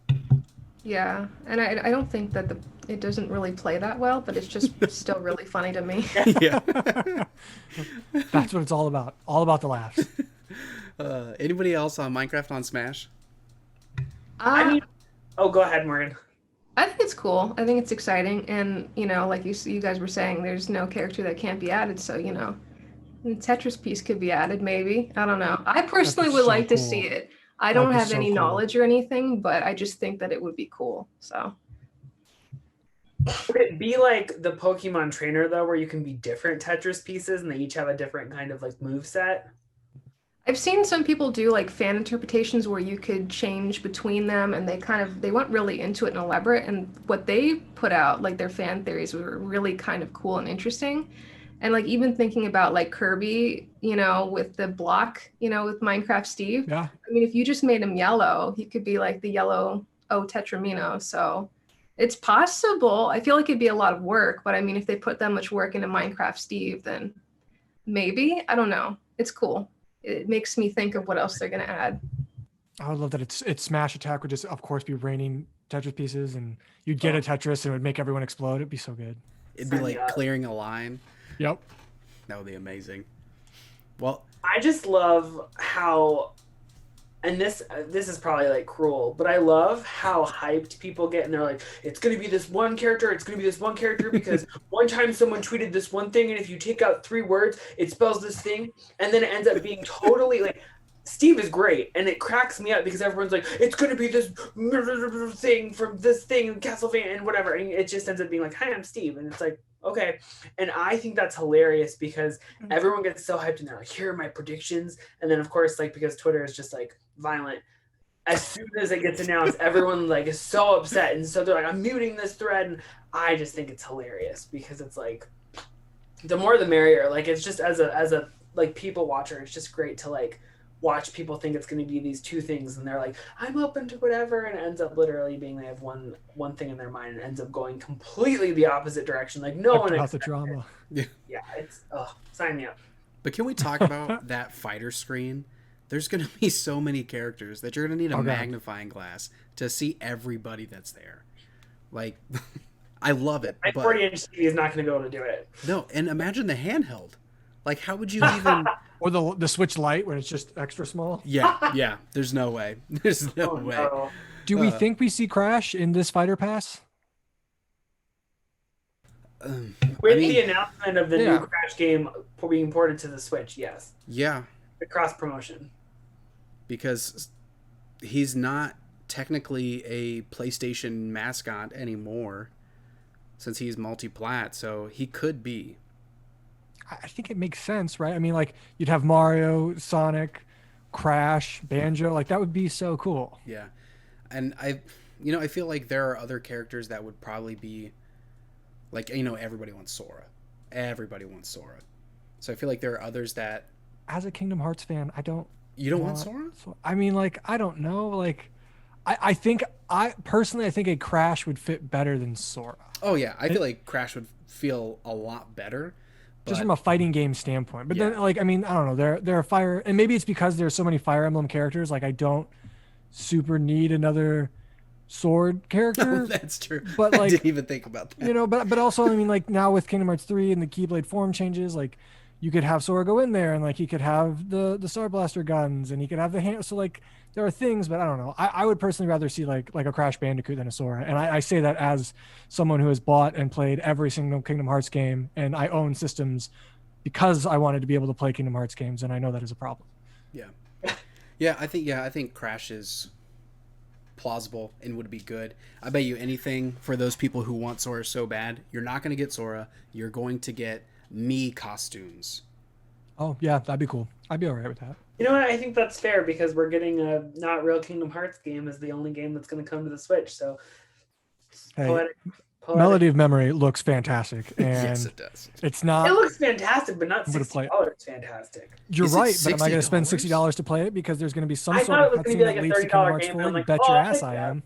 [SPEAKER 4] Yeah, and I don't think that it doesn't really play that well, but it's just still really funny to me.
[SPEAKER 1] Yeah.
[SPEAKER 2] That's what it's all about. All about the laughs.
[SPEAKER 1] Anybody else on Minecraft on Smash?
[SPEAKER 3] I mean, oh, go ahead, Morgan.
[SPEAKER 4] I think it's cool. I think it's exciting, and like you guys were saying, there's no character that can't be added. So the Tetris piece could be added, maybe. I don't know. I personally would like to see it. I don't have any knowledge or anything, but I just think that it would be cool. So.
[SPEAKER 3] Would it be like the Pokemon trainer though, where you can be different Tetris pieces and they each have a different kind of like move set?
[SPEAKER 4] I've seen some people do like fan interpretations where you could change between them, and they went really into it and elaborate, and what they put out, like their fan theories, were really kind of cool and interesting. And like even thinking about like Kirby, with the block, with Minecraft Steve.
[SPEAKER 2] Yeah.
[SPEAKER 4] I mean, if you just made him yellow, he could be like the yellow Tetramino. So it's possible. I feel like it'd be a lot of work, but I mean, if they put that much work into Minecraft Steve, then maybe. I don't know. It's cool. It makes me think of what else they're gonna add.
[SPEAKER 2] I would love that it's Smash Attack would just, of course, be raining Tetris pieces, and you'd get a Tetris and it would make everyone explode. It'd be so good.
[SPEAKER 1] It'd be like clearing a line.
[SPEAKER 2] Yep.
[SPEAKER 1] That would be amazing. Well,
[SPEAKER 3] I just love how, and this is probably like cruel, but I love how hyped people get, and they're like, it's gonna be this one character, because one time someone tweeted this one thing, and if you take out 3 words, it spells this thing, and then it ends up being totally like, Steve is great, and it cracks me up because everyone's like, it's gonna be this thing from this thing, Castlevania, and whatever, and it just ends up being like, hi, I'm Steve, and it's like, okay. And I think that's hilarious because everyone gets so hyped and they're like, here are my predictions. And then of course, like, because Twitter is just like violent, as soon as it gets announced, everyone like is so upset. And so they're like, I'm muting this thread. And I just think it's hilarious because it's like, the more the merrier. Like, it's just as a like people watcher, it's just great to like watch people think it's going to be these 2 things, and they're like, I'm open to whatever, and it ends up literally being they have one thing in their mind, and ends up going completely the opposite direction. Like, no one
[SPEAKER 2] about the drama.
[SPEAKER 1] Yeah.
[SPEAKER 3] Yeah, it's sign me up.
[SPEAKER 1] But can we talk about that fighter screen? There's going to be so many characters that you're going to need a magnifying glass to see everybody that's there. Like, I love it,
[SPEAKER 3] My
[SPEAKER 1] but
[SPEAKER 3] 40-inch TV is not going to be able to do it.
[SPEAKER 1] no. And imagine the handheld. Like, how would you even?
[SPEAKER 2] Or the Switch Lite when it's just extra small.
[SPEAKER 1] Yeah. There's no way. There's no
[SPEAKER 3] Oh
[SPEAKER 1] way.
[SPEAKER 3] no.
[SPEAKER 2] Do we think we see Crash in this Fighter Pass?
[SPEAKER 3] With
[SPEAKER 1] I mean,
[SPEAKER 3] the announcement of the
[SPEAKER 2] Yeah.
[SPEAKER 3] new Crash game being ported to the Switch, yes.
[SPEAKER 1] yeah,
[SPEAKER 3] The cross promotion.
[SPEAKER 1] because he's not technically a PlayStation mascot anymore, since he's multi-plat. So he could be.
[SPEAKER 2] I think it makes sense, right? I mean, like you'd have Mario, Sonic, Crash, Banjo. Like that would be so cool.
[SPEAKER 1] Yeah, and I feel like there are other characters that would probably be, like, everybody wants Sora. Everybody wants Sora. So I feel like there are others that
[SPEAKER 2] As a Kingdom Hearts fan, I don't.
[SPEAKER 1] you don't want Sora.
[SPEAKER 2] I mean, like I don't know. Like, I personally, I think a Crash would fit better than Sora.
[SPEAKER 1] Oh yeah, I feel like Crash would feel a lot better.
[SPEAKER 2] Just
[SPEAKER 1] but-
[SPEAKER 2] from a fighting game standpoint. But
[SPEAKER 1] Yeah.
[SPEAKER 2] then, like, I mean, I don't know. There are Fire, and maybe it's because there's so many Fire Emblem characters. Like, I don't super need another Sword character.
[SPEAKER 1] That's true.
[SPEAKER 2] But,
[SPEAKER 1] I
[SPEAKER 2] like,
[SPEAKER 1] didn't even think about that.
[SPEAKER 2] But also, I mean, like now with Kingdom Hearts 3 and the Keyblade form changes, like you could have Sora go in there and like he could have the Star Blaster guns and he could have the hand. So like there are things, but I don't know. I would personally rather see like a Crash Bandicoot than a Sora. And I say that as someone who has bought and played every single Kingdom Hearts game, and I own systems because I wanted to be able to play Kingdom Hearts games, and I know that is a problem.
[SPEAKER 1] Yeah, I think Crash is plausible and would be good. I bet you anything for those people who want Sora so bad, you're not going to get Sora. You're going to get me costumes.
[SPEAKER 2] Oh yeah, that'd be cool. I'd be all right with that.
[SPEAKER 3] You know what? I think that's fair because we're getting a not real Kingdom Hearts game as the only game that's going to come to the Switch. So,
[SPEAKER 2] Hey,
[SPEAKER 3] poetic.
[SPEAKER 2] Melody of Memory looks fantastic, and
[SPEAKER 1] Yes, it does.
[SPEAKER 2] it's not.
[SPEAKER 3] It looks fantastic, but not
[SPEAKER 2] I'm gonna play
[SPEAKER 3] $60.
[SPEAKER 2] it.
[SPEAKER 3] Fantastic.
[SPEAKER 2] You're
[SPEAKER 1] Is it
[SPEAKER 2] right, but am I going to spend
[SPEAKER 1] $60?
[SPEAKER 2] $60 to play it because there's going to be some
[SPEAKER 3] I
[SPEAKER 2] sort
[SPEAKER 3] thought
[SPEAKER 2] of
[SPEAKER 3] it was gonna
[SPEAKER 2] cutscene
[SPEAKER 3] be
[SPEAKER 2] that
[SPEAKER 3] like a
[SPEAKER 2] leads to
[SPEAKER 3] $30
[SPEAKER 2] Kingdom Hearts
[SPEAKER 3] game,
[SPEAKER 2] 4?
[SPEAKER 3] and I'm
[SPEAKER 2] You
[SPEAKER 3] like,
[SPEAKER 2] bet
[SPEAKER 3] oh,
[SPEAKER 2] your
[SPEAKER 3] I'll
[SPEAKER 2] ass
[SPEAKER 3] take
[SPEAKER 2] I
[SPEAKER 3] that.
[SPEAKER 2] am.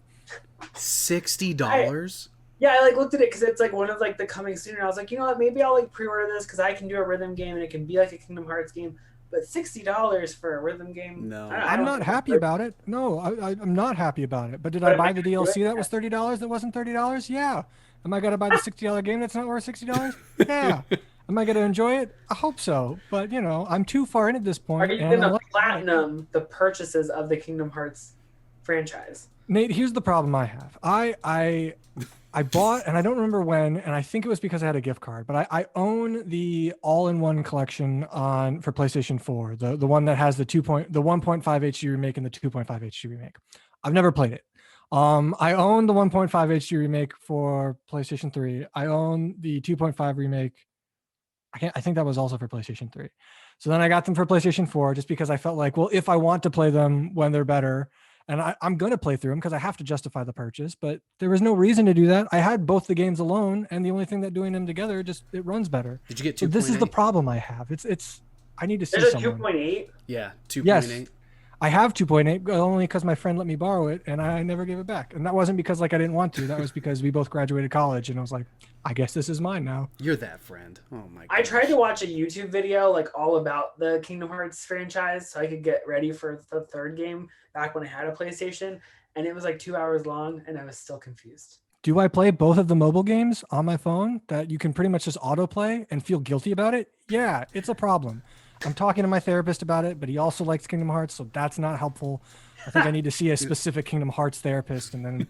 [SPEAKER 1] $60?
[SPEAKER 3] Yeah, I like looked at it because it's like one of like the coming soon, and I was like, you know what? Maybe I'll like pre-order this because I can do a rhythm game and it can be like a Kingdom Hearts game. But $60 for a rhythm game?
[SPEAKER 1] No.
[SPEAKER 3] I
[SPEAKER 2] I'm
[SPEAKER 3] don't
[SPEAKER 2] not
[SPEAKER 3] think
[SPEAKER 2] happy
[SPEAKER 3] it's
[SPEAKER 2] about it. No, I'm not happy about it. But did
[SPEAKER 3] But
[SPEAKER 2] I
[SPEAKER 3] am I
[SPEAKER 2] buy the
[SPEAKER 3] gonna do
[SPEAKER 2] DLC
[SPEAKER 3] it?
[SPEAKER 2] that was $30 that wasn't $30? Yeah. Am I going to buy the $60 game that's not worth $60? Yeah. Am I going to enjoy it? I hope so. But, I'm too far in at this
[SPEAKER 3] Are
[SPEAKER 2] point.
[SPEAKER 3] you
[SPEAKER 2] and I
[SPEAKER 3] gonna
[SPEAKER 2] like-
[SPEAKER 3] platinum the purchases of the Kingdom Hearts franchise?
[SPEAKER 2] Nate, here's the problem I have. I bought, and I don't remember when, and I think it was because I had a gift card, but I own the all-in-one collection for PlayStation 4, the one that has the 1.5 HD remake and the 2.5 HD remake. I've never played it. I own the 1.5 HD remake for PlayStation 3. I own the 2.5 remake. I think that was also for PlayStation 3. So then I got them for PlayStation 4 just because I felt like, well, if I want to play them when they're better, and I'm going to play through them because I have to justify the purchase, but there was no reason to do that. I had both the games alone, and the only thing that doing them together, it runs better.
[SPEAKER 1] Did you get 2.8?
[SPEAKER 2] So this is the problem I have. I need to see
[SPEAKER 3] There's a
[SPEAKER 2] someone.
[SPEAKER 3] 2.8.
[SPEAKER 1] Yeah, 2.8.
[SPEAKER 2] Yes. I have 2.8 only because my friend let me borrow it and I never gave it back. And that wasn't because like I didn't want to. That was because we both graduated college and I was like, I guess this is mine now.
[SPEAKER 1] You're that friend. Oh my god.
[SPEAKER 3] I tried to watch a YouTube video like all about the Kingdom Hearts franchise so I could get ready for the third game back when I had a PlayStation, and it was like 2 hours long and I was still confused.
[SPEAKER 2] Do I play both of the mobile games on my phone that you can pretty much just autoplay and feel guilty about it? Yeah, it's a problem. I'm talking to my therapist about it, but he also likes Kingdom Hearts, so that's not helpful. I think I need to see a specific Kingdom Hearts therapist, and then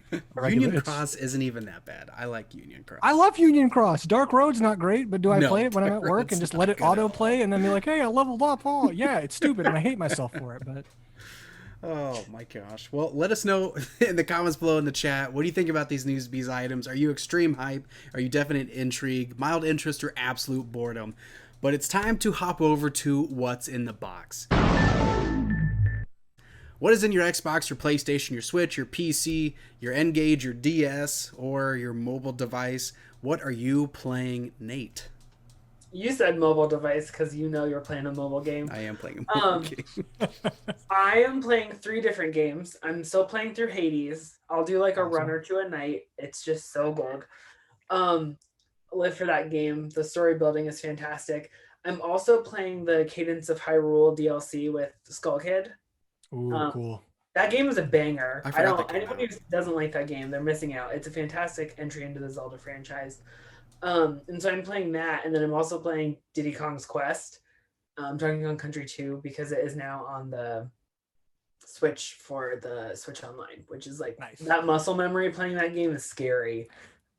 [SPEAKER 1] Union Cross isn't even that bad. I like Union Cross.
[SPEAKER 2] I love Union Cross. Dark Road's not great, but do I
[SPEAKER 1] No,
[SPEAKER 2] play it when I'm at
[SPEAKER 1] Dark
[SPEAKER 2] work
[SPEAKER 1] Road's
[SPEAKER 2] and just
[SPEAKER 1] not
[SPEAKER 2] let it
[SPEAKER 1] good at
[SPEAKER 2] auto
[SPEAKER 1] all.
[SPEAKER 2] play and then be like, hey, I leveled up? Oh, yeah, it's stupid, and I hate myself for it. But
[SPEAKER 1] Oh my gosh. Well, let us know in the comments below in the chat. What do you think about these Newsbies items? Are you extreme hype? Are you definite intrigue, mild interest, or absolute boredom? But it's time to hop over to what's in the box. What is in your Xbox, your PlayStation, your Switch, your PC, your N-Gage, your DS, or your mobile device? What are you playing, Nate?
[SPEAKER 3] You said mobile device because you know you're playing a mobile game.
[SPEAKER 1] I am playing a mobile game.
[SPEAKER 3] I am playing 3 different games. I'm still playing through Hades. I'll do like a
[SPEAKER 2] Awesome.
[SPEAKER 3] run or two a night. It's just so good. Live for that game. The story building is fantastic. I'm also playing the Cadence of Hyrule DLC with Skull Kid.
[SPEAKER 2] ooh, cool.
[SPEAKER 3] That game is a banger.
[SPEAKER 1] I
[SPEAKER 3] I
[SPEAKER 1] forgot that
[SPEAKER 3] don't.
[SPEAKER 1] came
[SPEAKER 3] Anybody
[SPEAKER 1] out.
[SPEAKER 3] who doesn't like that game, they're missing out. It's a fantastic entry into the Zelda franchise. And so I'm playing that, and then I'm also playing Diddy Kong's Quest, Donkey Kong Country 2, because it is now on the Switch for the Switch Online, which is like
[SPEAKER 2] Nice.
[SPEAKER 3] that muscle memory playing that game is scary.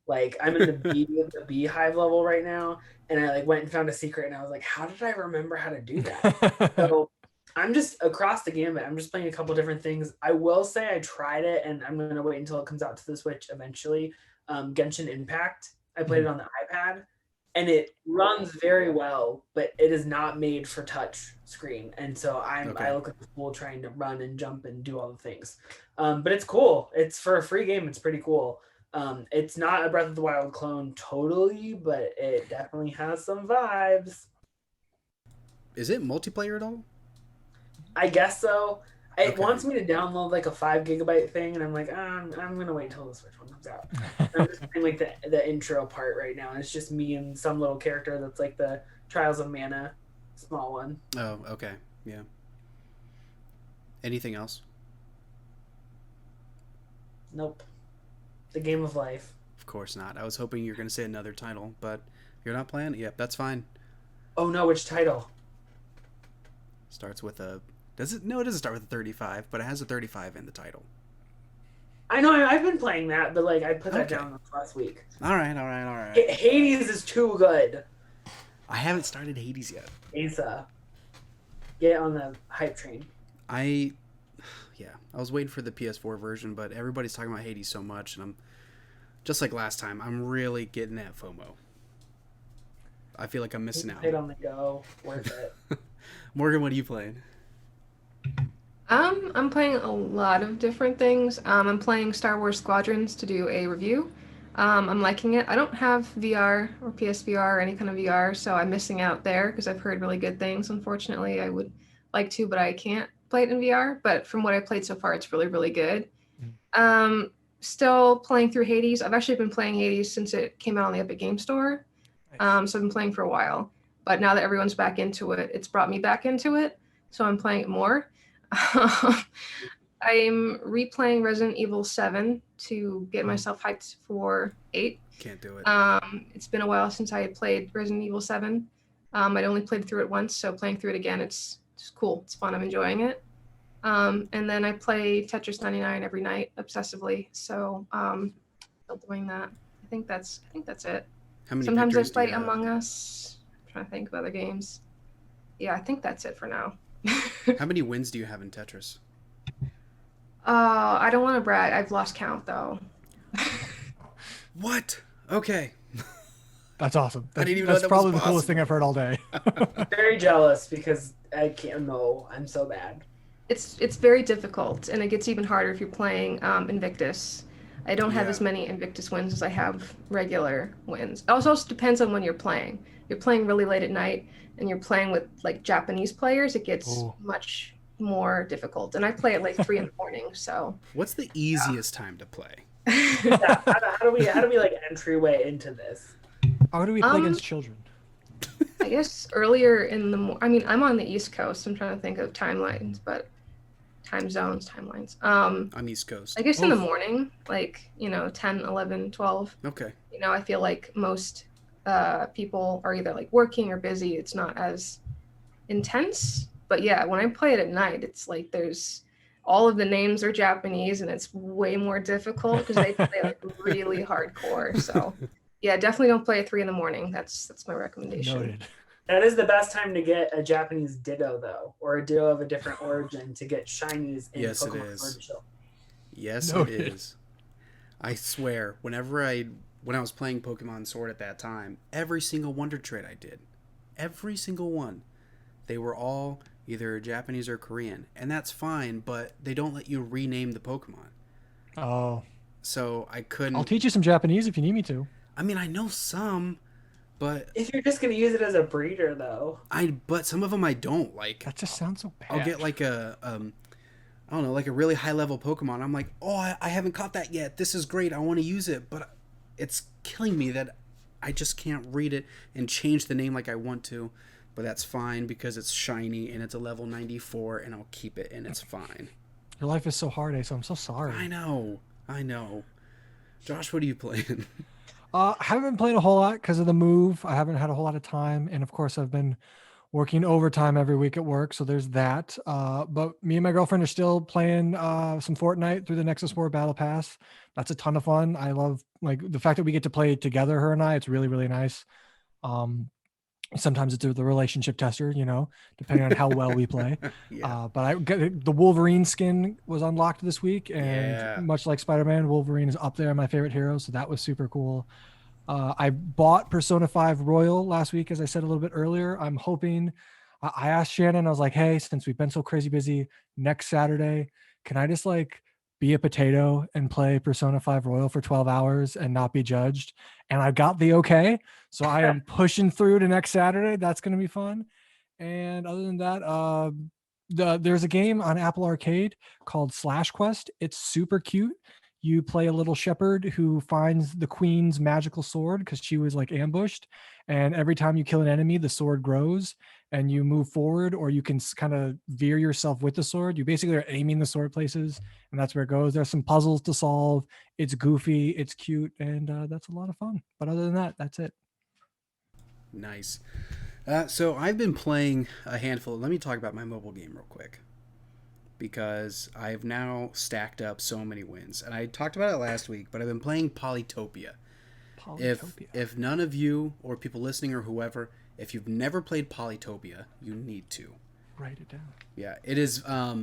[SPEAKER 3] Like I'm in the beehive level right now, and I like went and found a secret, and I was like, how did I remember how to do that? So I'm just across the gambit. I'm just playing a couple different things. I will say I tried it, and I'm gonna wait until it comes out to the Switch eventually. Genshin Impact. I played it on the iPad, and it runs very well, but it is not made for touch screen, and so I look at the fool trying to run and jump and do all the things. But it's cool. It's for a free game. It's pretty cool. It's not a Breath of the Wild clone totally, but it definitely has some vibes.
[SPEAKER 1] Is it multiplayer at all?
[SPEAKER 3] I guess so. It
[SPEAKER 1] Okay.
[SPEAKER 3] wants me to download like a 5 gigabyte thing, and I'm like, I'm gonna wait until the Switch one comes out. I'm just playing like the intro part right now, and it's just me and some little character that's like the Trials of Mana, small one.
[SPEAKER 1] Oh, okay. Yeah. Anything else?
[SPEAKER 3] Nope. The game of life.
[SPEAKER 1] Of course not. I was hoping you were going to say another title, but you're not playing it? Yep, that's fine.
[SPEAKER 3] Oh no, which title?
[SPEAKER 1] Starts with a... Does it? No, it doesn't start with a 35, but it has a 35 in the title.
[SPEAKER 3] I know I've been playing that, but like I put that
[SPEAKER 1] Okay.
[SPEAKER 3] down last week.
[SPEAKER 1] All right.
[SPEAKER 3] Hades is too good.
[SPEAKER 1] I haven't started Hades yet.
[SPEAKER 3] Asa. Get on the hype train.
[SPEAKER 1] I was waiting for the PS4 version, but everybody's talking about Hades so much, and I'm just like last time. I'm really getting that FOMO. I feel like I'm missing out.
[SPEAKER 3] Play it on the go. Worth it.
[SPEAKER 1] Morgan, what are you playing?
[SPEAKER 4] I'm playing a lot of different things. I'm playing Star Wars Squadrons to do a review. I'm liking it. I don't have VR or PSVR or any kind of VR, so I'm missing out there because I've heard really good things. Unfortunately, I would like to, but I can't play it in VR. But from what I played so far, it's really, really good. Still playing through Hades. I've actually been playing Hades since it came out on the Epic Game Store. So I've been playing for a while. But now that everyone's back into it, it's brought me back into it. So I'm playing it more. I'm replaying Resident Evil 7 to get myself hyped for 8.
[SPEAKER 1] Can't do it.
[SPEAKER 4] It's been a while since I had played Resident Evil 7. I'd only played through it once, so playing through it again, it's cool. It's fun. I'm enjoying it. And then I play Tetris 99 every night obsessively. So still doing that. I think that's it.
[SPEAKER 1] How many
[SPEAKER 4] Sometimes I
[SPEAKER 1] pictures do you
[SPEAKER 4] play
[SPEAKER 1] have?
[SPEAKER 4] Among Us. I'm trying to think of other games. Yeah, I think that's it for now.
[SPEAKER 1] How many wins do you have in Tetris?
[SPEAKER 4] I don't want to brag. I've lost count though.
[SPEAKER 1] What? Okay.
[SPEAKER 2] That's awesome.
[SPEAKER 1] I didn't even know
[SPEAKER 2] That's
[SPEAKER 1] that
[SPEAKER 2] probably
[SPEAKER 1] was
[SPEAKER 2] the coolest
[SPEAKER 1] possible.
[SPEAKER 2] thing I've heard all day.
[SPEAKER 3] Very jealous because I can't. No, I'm so bad.
[SPEAKER 4] It's very difficult, and it gets even harder if you're playing Invictus. I don't have
[SPEAKER 1] Yeah.
[SPEAKER 4] as many Invictus wins as I have regular wins. It also depends on when you're playing. You're playing really late at night, and you're playing with like Japanese players. It gets
[SPEAKER 2] Ooh.
[SPEAKER 4] much more difficult. And I play at like 3 in the morning, so.
[SPEAKER 1] What's the easiest time to play?
[SPEAKER 3] Yeah, how do we like entryway into this?
[SPEAKER 2] How do we play against children?
[SPEAKER 4] I guess earlier in the I mean, I'm on the East Coast. I'm trying to think of timelines, but timelines.
[SPEAKER 1] I'm East Coast.
[SPEAKER 4] I guess in the morning, like, 10, 11, 12.
[SPEAKER 1] Okay.
[SPEAKER 4] I feel like most people are either like working or busy. It's not as intense. But yeah, when I play it at night, it's like there's all of the names are Japanese and it's way more difficult because they play like really hardcore. So yeah, definitely don't play at 3 in the morning. That's my recommendation.
[SPEAKER 2] Noted.
[SPEAKER 3] That is the best time to get a Japanese Ditto though, or a Ditto of a different origin to get shinies in
[SPEAKER 1] Yes, it
[SPEAKER 3] Pokemon
[SPEAKER 1] is.
[SPEAKER 3] Sword Shield.
[SPEAKER 1] Yes,
[SPEAKER 2] Noted.
[SPEAKER 1] it is. I swear, when I was playing Pokemon Sword at that time, every single Wonder Trade I did, every single one, they were all either Japanese or Korean, and that's fine, but they don't let you rename the Pokemon.
[SPEAKER 2] Oh,
[SPEAKER 1] So I couldn't.
[SPEAKER 2] I'll teach you some Japanese if you need me to.
[SPEAKER 1] I mean, I know some, but
[SPEAKER 3] If you're just gonna use it as a breeder though,
[SPEAKER 1] but some of them I don't like.
[SPEAKER 2] That just sounds so bad.
[SPEAKER 1] I'll get like a I don't know, like a really high level Pokemon. I'm like, oh, I haven't caught that yet. This is great. I want to use it, but it's killing me that I just can't read it and change the name like I want to. But that's fine because it's shiny and it's a level 94, and I'll keep it, and it's fine.
[SPEAKER 2] Your life is so hard, Asa. I'm so sorry.
[SPEAKER 1] I know. Josh, what are you playing?
[SPEAKER 2] I haven't been playing a whole lot because of the move. I haven't had a whole lot of time, and of course, I've been working overtime every week at work. So there's that. But me and my girlfriend are still playing some Fortnite through the Nexus 4 Battle Pass. That's a ton of fun. I love like the fact that we get to play together, her and I. It's really, really nice. Sometimes it's the relationship tester, depending on how well we play.
[SPEAKER 1] Yeah.
[SPEAKER 2] But I got the Wolverine skin was unlocked this week, and
[SPEAKER 1] Yeah.
[SPEAKER 2] much like Spider-Man, Wolverine is up there, my favorite hero. So that was super cool. I bought Persona 5 Royal last week, as I said a little bit earlier. I'm hoping. I asked Shannon, I was like, hey, since we've been so crazy busy, next Saturday, can I just like be a potato and play Persona 5 Royal for 12 hours and not be judged? And I got the okay. So I am pushing through to next Saturday. That's going to be fun. And other than that, there's a game on Apple Arcade called Slash Quest. It's super cute. You play a little shepherd who finds the queen's magical sword because she was like ambushed. And every time you kill an enemy, the sword grows and you move forward, or you can kind of veer yourself with the sword. You basically are aiming the sword places, and that's where it goes. There's some puzzles to solve. It's goofy, it's cute, and that's a lot of fun. But other than that, that's it.
[SPEAKER 1] Nice. So I've been playing a handful. Let me talk about my mobile game real quick, because I've now stacked up so many wins. And I talked about it last week, but I've been playing Polytopia. If none of you or people listening or whoever, if you've never played Polytopia, you need to.
[SPEAKER 2] Write it down.
[SPEAKER 1] Yeah, it is. I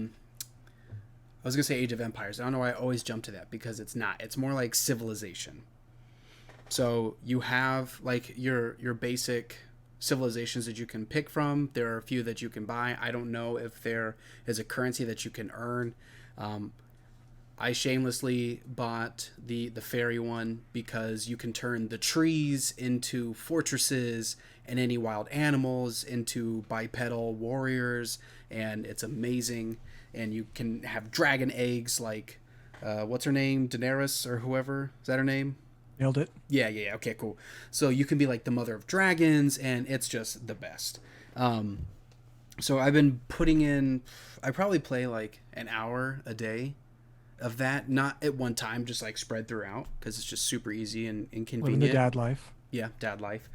[SPEAKER 1] was going to say Age of Empires. I don't know why I always jump to that, because it's not. It's more like Civilization. So you have like your basic civilizations that you can pick from. There are a few that you can buy. I don't know if there is a currency that you can earn. I shamelessly bought the fairy one because you can turn the trees into fortresses and any wild animals into bipedal warriors, and it's amazing. And you can have dragon eggs like what's her name, Daenerys or whoever, is that her name?
[SPEAKER 2] Nailed it.
[SPEAKER 1] Yeah. Okay, cool. So you can be like the mother of dragons, and it's just the best. So I've been putting in. I probably play like an hour a day of that, not at one time, just like spread throughout, because it's just super easy and convenient.
[SPEAKER 2] Living the dad life.
[SPEAKER 1] Yeah, dad life.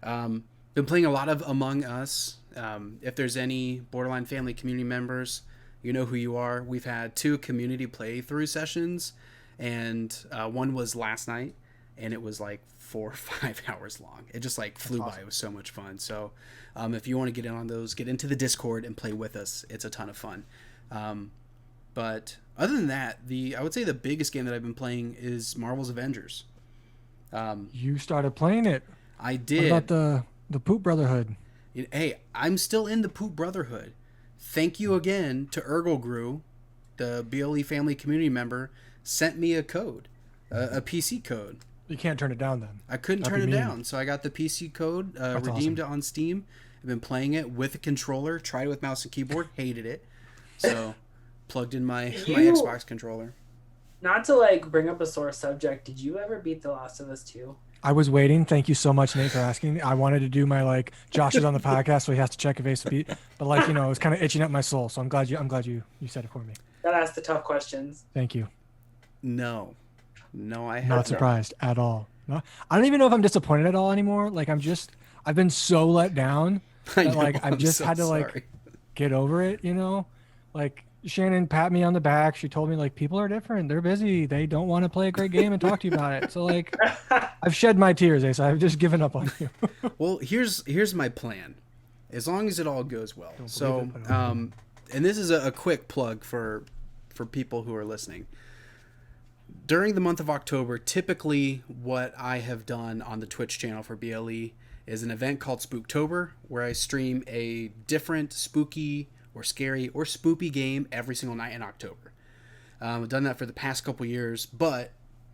[SPEAKER 1] Been playing a lot of Among Us. If there's any Borderline family community members, you know who you are. We've had 2 community playthrough sessions, and one was last night, and it was like 4 or 5 hours long. It just like flew by. It was so much fun. So if you want to get in on those, get into the Discord and play with us. It's a ton of fun. But other than that, I would say the biggest game that I've been playing is Marvel's Avengers.
[SPEAKER 2] You started playing it.
[SPEAKER 1] I did.
[SPEAKER 2] What about the Poop Brotherhood?
[SPEAKER 1] Hey, I'm still in the Poop Brotherhood. Thank you again to Ergogrew, the BLE family community member, sent me a code, a PC code.
[SPEAKER 2] You can't turn it down then.
[SPEAKER 1] I couldn't turn it down, so I got the PC code, redeemed
[SPEAKER 2] awesome.
[SPEAKER 1] it on Steam. I've been playing it with a controller, tried it with mouse and keyboard, hated it. So plugged in my Xbox controller.
[SPEAKER 3] Not to like bring up a sore subject, did you ever beat The Last of Us 2?
[SPEAKER 2] I was waiting. Thank you so much, Nate, for asking. I wanted to do my like Josh is on the podcast, so he has to check if Ace beat. But like it was kind of itching at my soul. So I'm glad you said it for me.
[SPEAKER 3] Gotta ask the tough questions.
[SPEAKER 2] Thank you.
[SPEAKER 1] No, I have
[SPEAKER 2] Not surprised at all. No, I don't even know if I'm disappointed at all anymore. Like I've been so let down that like I've just had to like get over it. Like Shannon pat me on the back. She told me like people are different. They're busy. They don't want to play a great game and talk to you about it. So like I've shed my tears, Ace. I've just given up on you.
[SPEAKER 1] Well, here's my plan. As long as it all goes well. So, and this is a quick plug for people who are listening. During the month of October, typically what I have done on the Twitch channel for BLE is an event called Spooktober, where I stream a different spooky or scary or spoopy game every single night in October. I've done that for the past couple years, but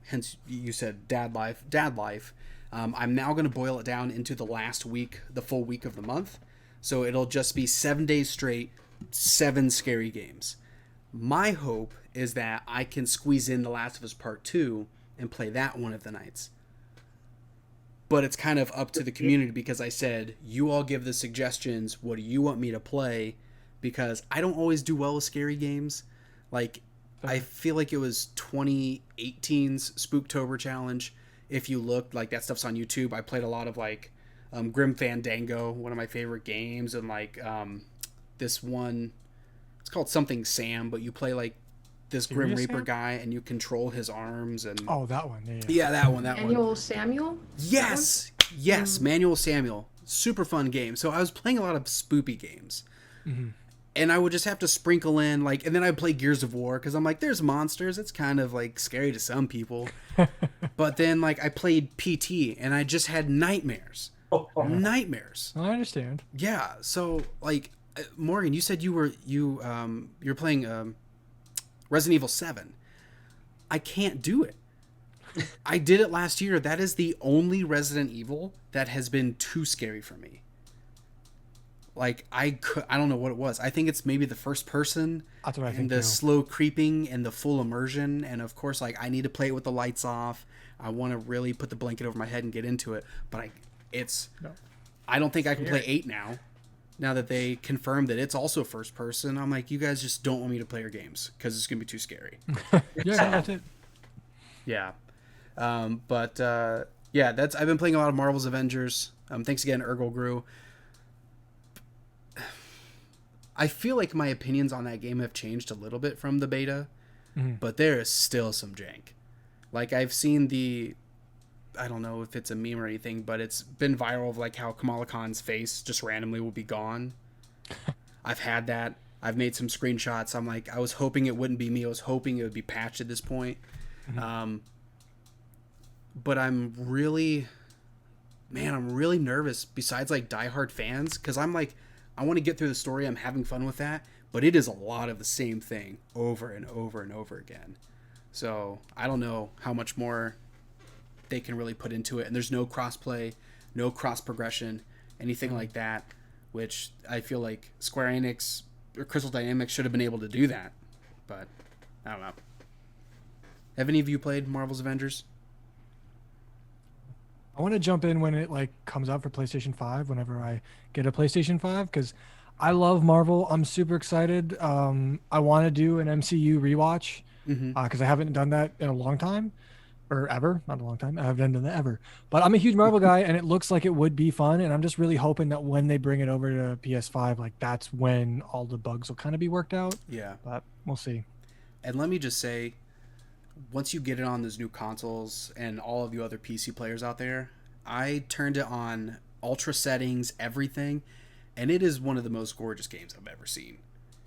[SPEAKER 1] hence you said dad life. I'm now going to boil it down into the last week, the full week of the month. So it'll just be 7 days straight, 7 scary games. My hope is that I can squeeze in The Last of Us Part 2 and play that one of the nights. But it's kind of up to the community, because I said, you all give the suggestions. What do you want me to play? Because I don't always do well with scary games. Like, I feel like it was 2018's Spooktober challenge. If you look, like that stuff's on YouTube. I played a lot of like Grim Fandango, one of my favorite games, and like this one, it's called something Sam, but you play like this Grim
[SPEAKER 2] Serious
[SPEAKER 1] Reaper
[SPEAKER 2] Sam?
[SPEAKER 1] guy and you control his arms and
[SPEAKER 2] Oh, that one. Yeah.
[SPEAKER 1] yeah, that one.
[SPEAKER 4] Manual Samuel?
[SPEAKER 1] Yes, Manual Samuel. Super fun game. So I was playing a lot of spoopy games. And I would just have to sprinkle in like, and then I'd play Gears of War because I'm like, there's monsters. It's kind of like scary to some people. But then like I played PT and I just had nightmares. Nightmares.
[SPEAKER 2] I understand.
[SPEAKER 1] Yeah. So like Morgan, you said you're playing Resident Evil 7. I can't do it. I did it last year. That is the only Resident Evil that has been too scary for me. Like I don't know what it was. I think it's maybe the first person
[SPEAKER 2] That's what I
[SPEAKER 1] and
[SPEAKER 2] think
[SPEAKER 1] the
[SPEAKER 2] too.
[SPEAKER 1] slow creeping and the full immersion. And of course, like I need to play it with the lights off. I want to really put the blanket over my head and get into it. But I don't think I can play 8 now. Now that they confirmed that it's also first person, I'm like, you guys just don't want me to play your games because it's gonna be too scary.
[SPEAKER 2] Yeah, that's it.
[SPEAKER 1] Yeah. Yeah, I've been playing a lot of Marvel's Avengers. Thanks again, Ergol Grew. I feel like my opinions on that game have changed a little bit from the beta, but there is still some jank. Like I've seen I don't know if it's a meme or anything, but it's been viral of like how Kamala Khan's face just randomly will be gone. I've had that. I've made some screenshots. I'm like, I was hoping it wouldn't be me. I was hoping it would be patched at this point. But I'm really nervous besides like diehard fans. Cause I'm like, I want to get through the story. I'm having fun with that, but it is a lot of the same thing over and over and over again. So I don't know how much more they can really put into it. And there's no crossplay, no cross progression, anything like that, which I feel like Square Enix or Crystal Dynamics should have been able to do that. But I don't know. Have any of you played Marvel's Avengers?
[SPEAKER 2] I want to jump in when it like comes out for PlayStation 5 whenever I get a PlayStation 5 because I love Marvel. I'm super excited. I want to do an MCU rewatch because I haven't done that in a long time or ever. Not a long time. I haven't done that ever. But I'm a huge Marvel guy and it looks like it would be fun. And I'm just really hoping that when they bring it over to PS5, like that's when all the bugs will kind of be worked out.
[SPEAKER 1] Yeah.
[SPEAKER 2] But we'll see.
[SPEAKER 1] And let me just say, once you get it on those new consoles and all of you other PC players out there, I turned it on ultra settings, everything, and it is one of the most gorgeous games I've ever seen.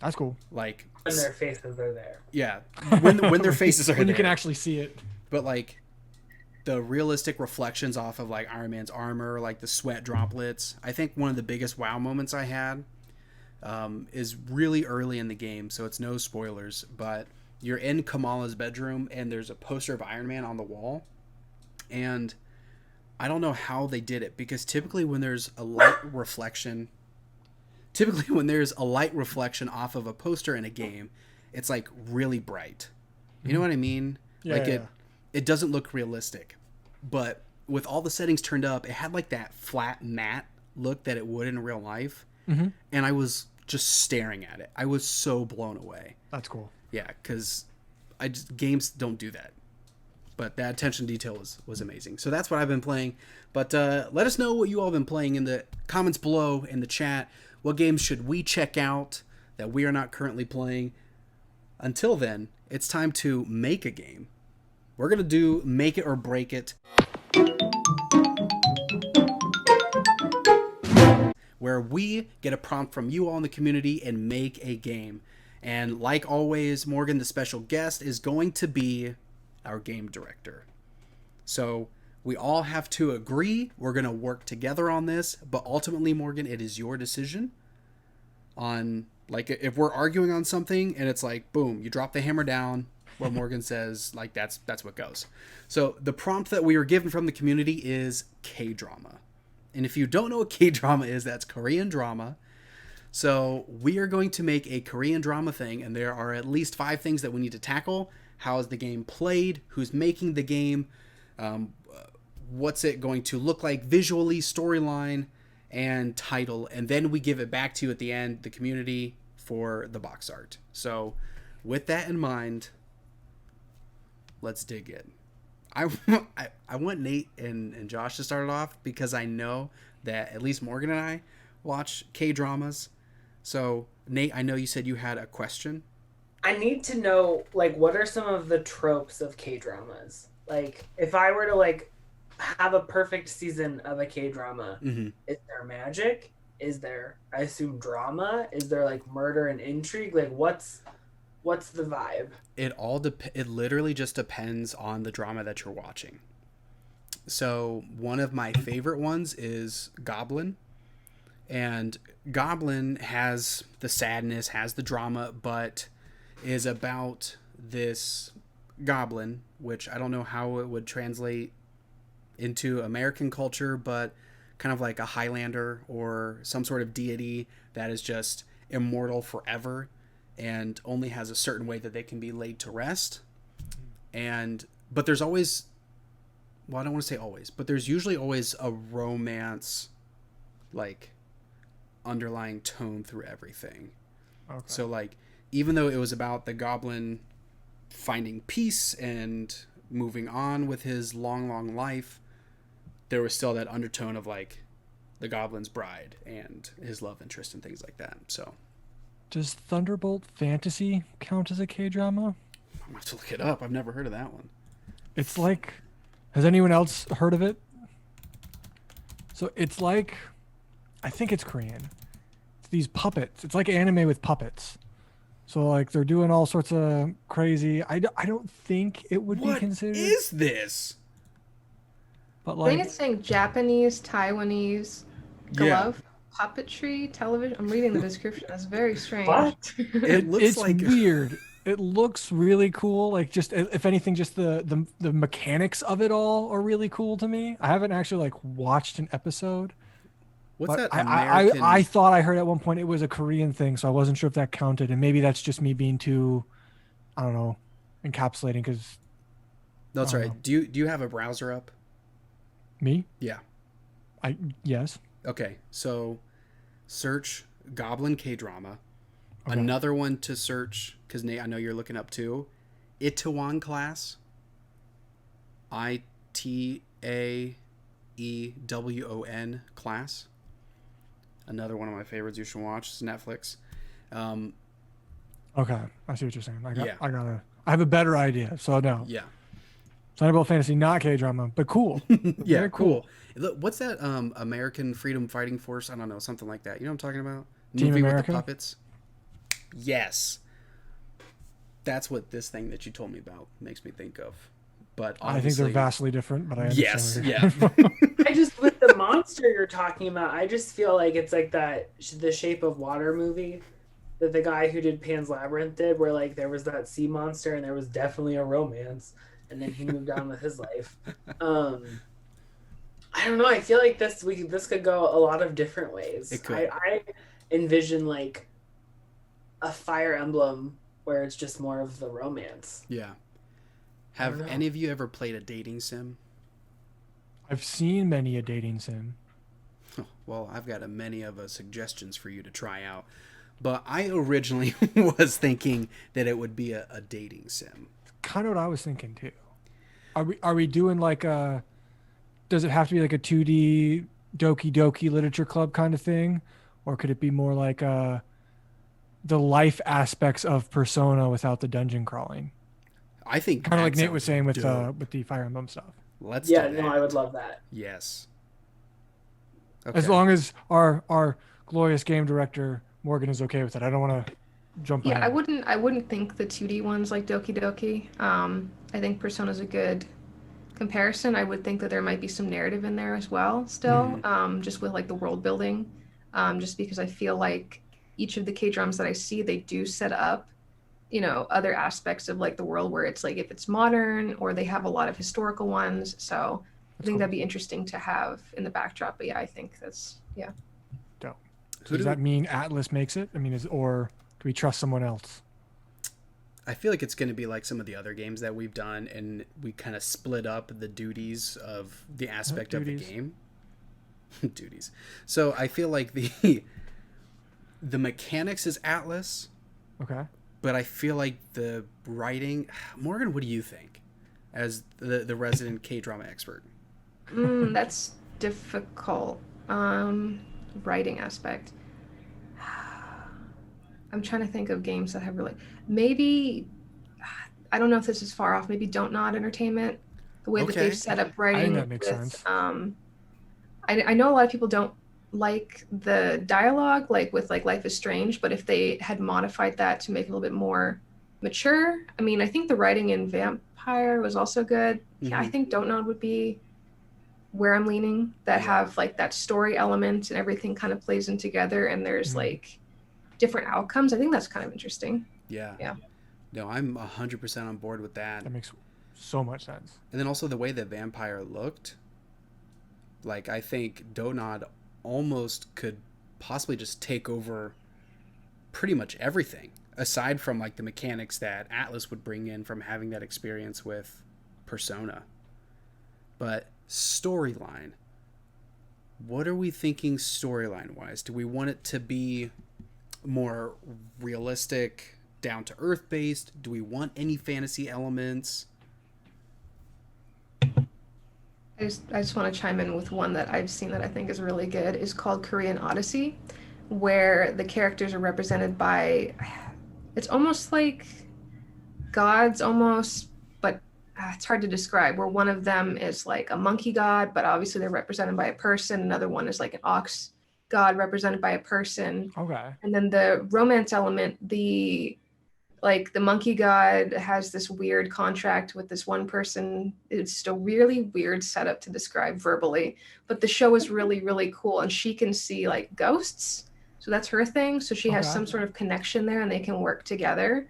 [SPEAKER 2] That's cool.
[SPEAKER 1] Like
[SPEAKER 3] When their faces are there.
[SPEAKER 1] yeah, when their faces are
[SPEAKER 2] when
[SPEAKER 1] there.
[SPEAKER 2] you can actually see it.
[SPEAKER 1] But like the realistic reflections off of like Iron Man's armor, like the sweat droplets. I think one of the biggest wow moments I had is really early in the game, so it's no spoilers, but you're in Kamala's bedroom and there's a poster of Iron Man on the wall. And I don't know how they did it because typically when there's a light reflection off of a poster in a game, it's like really bright. You know what I mean?
[SPEAKER 2] Yeah.
[SPEAKER 1] It doesn't look realistic. But with all the settings turned up, it had like that flat matte look that it would in real life. And I was just staring at it. I was so blown away.
[SPEAKER 2] That's cool.
[SPEAKER 1] Yeah, because games don't do that. But that attention to detail was amazing. So that's what I've been playing. But let us know what you all have been playing in the comments below in the chat. What games should we check out that we are not currently playing? Until then, it's time to make a game. We're going to do Make It or Break It, where we get a prompt from you all in the community and make a game. And like always, Morgan, the special guest, is going to be our game director. So we all have to agree. We're going to work together on this, but ultimately, Morgan, it is your decision on, like, if we're arguing on something and it's like, boom, you drop the hammer down, what Morgan says, like, that's what goes. So the prompt that we were given from the community is K-drama. And if you don't know what K-drama is, that's Korean drama. So we are going to make a Korean drama thing, and there are at least 5 things that we need to tackle. How is the game played? Who's making the game? What's it going to look like visually, storyline, and title? And then we give it back to you at the end, the community, for the box art. So with that in mind, let's dig in. I want Nate and Josh to start it off because I know that at least Morgan and I watch K-dramas. So, Nate, I know you said you had a question.
[SPEAKER 3] I need to know, like, what are some of the tropes of K-dramas? Like, if I were to, like, have a perfect season of a K-drama, is there magic? Is there, I assume, drama? Is there, like, murder and intrigue? Like, what's the vibe?
[SPEAKER 1] It literally just depends on the drama that you're watching. So, one of my favorite ones is Goblin. And Goblin has the sadness, has the drama, but is about this goblin, which I don't know how it would translate into American culture, but kind of like a Highlander or some sort of deity that is just immortal forever and only has a certain way that they can be laid to rest. But there's always, well, I don't want to say always, but there's usually always a romance, like, underlying tone through everything. Okay. So, like, even though it was about the goblin finding peace and moving on with his long life, there was still that undertone of, like, the goblin's bride and his love interest and things like that. So,
[SPEAKER 2] does Thunderbolt Fantasy count as a K-drama?
[SPEAKER 1] I'm going to have to look it up. I've never heard of that one.
[SPEAKER 2] It's like, has anyone else heard of it? So it's like, I think it's Korean. It's these puppets. It's like anime with puppets. So, like, they're doing all sorts of crazy. I don't think it would be considered.
[SPEAKER 1] What is this?
[SPEAKER 2] But,
[SPEAKER 4] I
[SPEAKER 2] like,
[SPEAKER 4] think it's saying Japanese, Taiwanese, glove, puppetry, television. I'm reading the description. That's very strange.
[SPEAKER 3] What?
[SPEAKER 1] It's like
[SPEAKER 2] weird. It looks really cool. Like, just, if anything, just the mechanics of it all are really cool to me. I haven't actually, like, watched an episode.
[SPEAKER 1] What's that
[SPEAKER 2] American... I thought I heard at one point it was a Korean thing, so I wasn't sure if that counted. And maybe that's just me being too, I don't know, encapsulating. Because
[SPEAKER 1] that's right. Do you have a browser up?
[SPEAKER 2] Me?
[SPEAKER 1] Yeah.
[SPEAKER 2] Yes.
[SPEAKER 1] Okay, so search Goblin K-drama. Okay. Another one to search, because Nate, I know you're looking up too. Itaewon Class. ITAEWON Class. Another one of my favorites you should watch. It's Netflix.
[SPEAKER 2] Okay, I see what you're saying. I have a better idea. So no.
[SPEAKER 1] Yeah.
[SPEAKER 2] Thunderbolt Fantasy, not K-drama, but cool.
[SPEAKER 1] Yeah, cool. What's that American Freedom Fighting Force? I don't know, something like that. You know what I'm talking about?
[SPEAKER 2] Team
[SPEAKER 1] Movie
[SPEAKER 2] America?
[SPEAKER 1] with the puppets. Yes. That's what this thing that you told me about makes me think of. But
[SPEAKER 2] I think they're vastly different, but I understand.
[SPEAKER 1] Yes, yeah.
[SPEAKER 3] I just, with the monster you're talking about, I just feel like it's like that The Shape of Water movie that the guy who did Pan's Labyrinth did, where, like, there was that sea monster and there was definitely a romance, and then he moved on with his life. I don't know. I feel like this could go a lot of different ways.
[SPEAKER 1] It could.
[SPEAKER 3] I envision, like, a Fire Emblem where it's just more of the romance.
[SPEAKER 1] Yeah. Have any of you ever played a dating sim?
[SPEAKER 2] I've seen many a dating sim.
[SPEAKER 1] Well, I've got many of suggestions for you to try out. But I originally was thinking that it would be a dating sim.
[SPEAKER 2] Kind of what I was thinking too. Are we doing like a? Does it have to be like a 2D Doki Doki Literature Club kind of thing, or could it be more like the life aspects of Persona without the dungeon crawling?
[SPEAKER 1] I think
[SPEAKER 2] kind of like Nate was saying with the Fire Emblem stuff.
[SPEAKER 3] Let's do that. I would love that.
[SPEAKER 1] Yes.
[SPEAKER 2] Okay. As long as our glorious game director Morgan is okay with it. I don't want to jump ahead.
[SPEAKER 4] I wouldn't think the 2D ones like Doki Doki. I think Persona's a good comparison. I would think that there might be some narrative in there as well still, just with like the world building, just because I feel like each of the K-dramas that I see, they do set up, you know, other aspects of like the world where it's like if it's modern or they have a lot of historical ones. So I think that'd be interesting to have in the backdrop. But yeah, I think that's
[SPEAKER 2] dope. So does that mean Atlas makes it? I mean, or do we trust someone else?
[SPEAKER 1] I feel like it's going to be like some of the other games that we've done, and we kind of split up the duties of the aspect of the game. Duties. So I feel like the mechanics is Atlas.
[SPEAKER 2] Okay.
[SPEAKER 1] But I feel like the writing... Morgan, what do you think? as the resident K-drama expert?
[SPEAKER 4] That's difficult. Writing aspect. I'm trying to think of games that have really maybe I don't know if this is far off. Maybe Don't Nod Entertainment, the way that
[SPEAKER 1] Okay.
[SPEAKER 4] they've set up
[SPEAKER 2] I think
[SPEAKER 4] writing
[SPEAKER 2] that makes
[SPEAKER 4] with
[SPEAKER 2] sense.
[SPEAKER 4] I know a lot of people don't like the dialogue like with like Life is Strange, but if they had modified that to make it a little bit more mature, I mean, I think the writing in Vampire was also good. Yeah, I think Don't Nod would be where I'm leaning, that
[SPEAKER 1] Yeah.
[SPEAKER 4] have like that story element and everything kind of plays in together and there's like different outcomes. I think that's kind of interesting.
[SPEAKER 1] Yeah.
[SPEAKER 4] Yeah.
[SPEAKER 1] No, I'm 100% on board with that.
[SPEAKER 2] That makes so much sense.
[SPEAKER 1] And then also the way that Vampire looked, like I think Donod almost could possibly just take over pretty much everything, aside from like the mechanics that Atlas would bring in from having that experience with Persona. But storyline, what are we thinking storyline wise? Do we want it to be more realistic, down to earth based? Do we want any fantasy elements?
[SPEAKER 4] I just want to chime in with one that I've seen that I think is really good. Is called Korean Odyssey, where the characters are represented by, it's almost like gods almost, but it's hard to describe. Where one of them is like a monkey god, but obviously they're represented by a person. Another one is like an ox god represented by a person.
[SPEAKER 2] Okay.
[SPEAKER 4] And then the romance element, the monkey god has this weird contract with this one person. It's just a really weird setup to describe verbally, but the show is really, really cool. And she can see like ghosts. So that's her thing. So she has some sort of connection there and they can work together.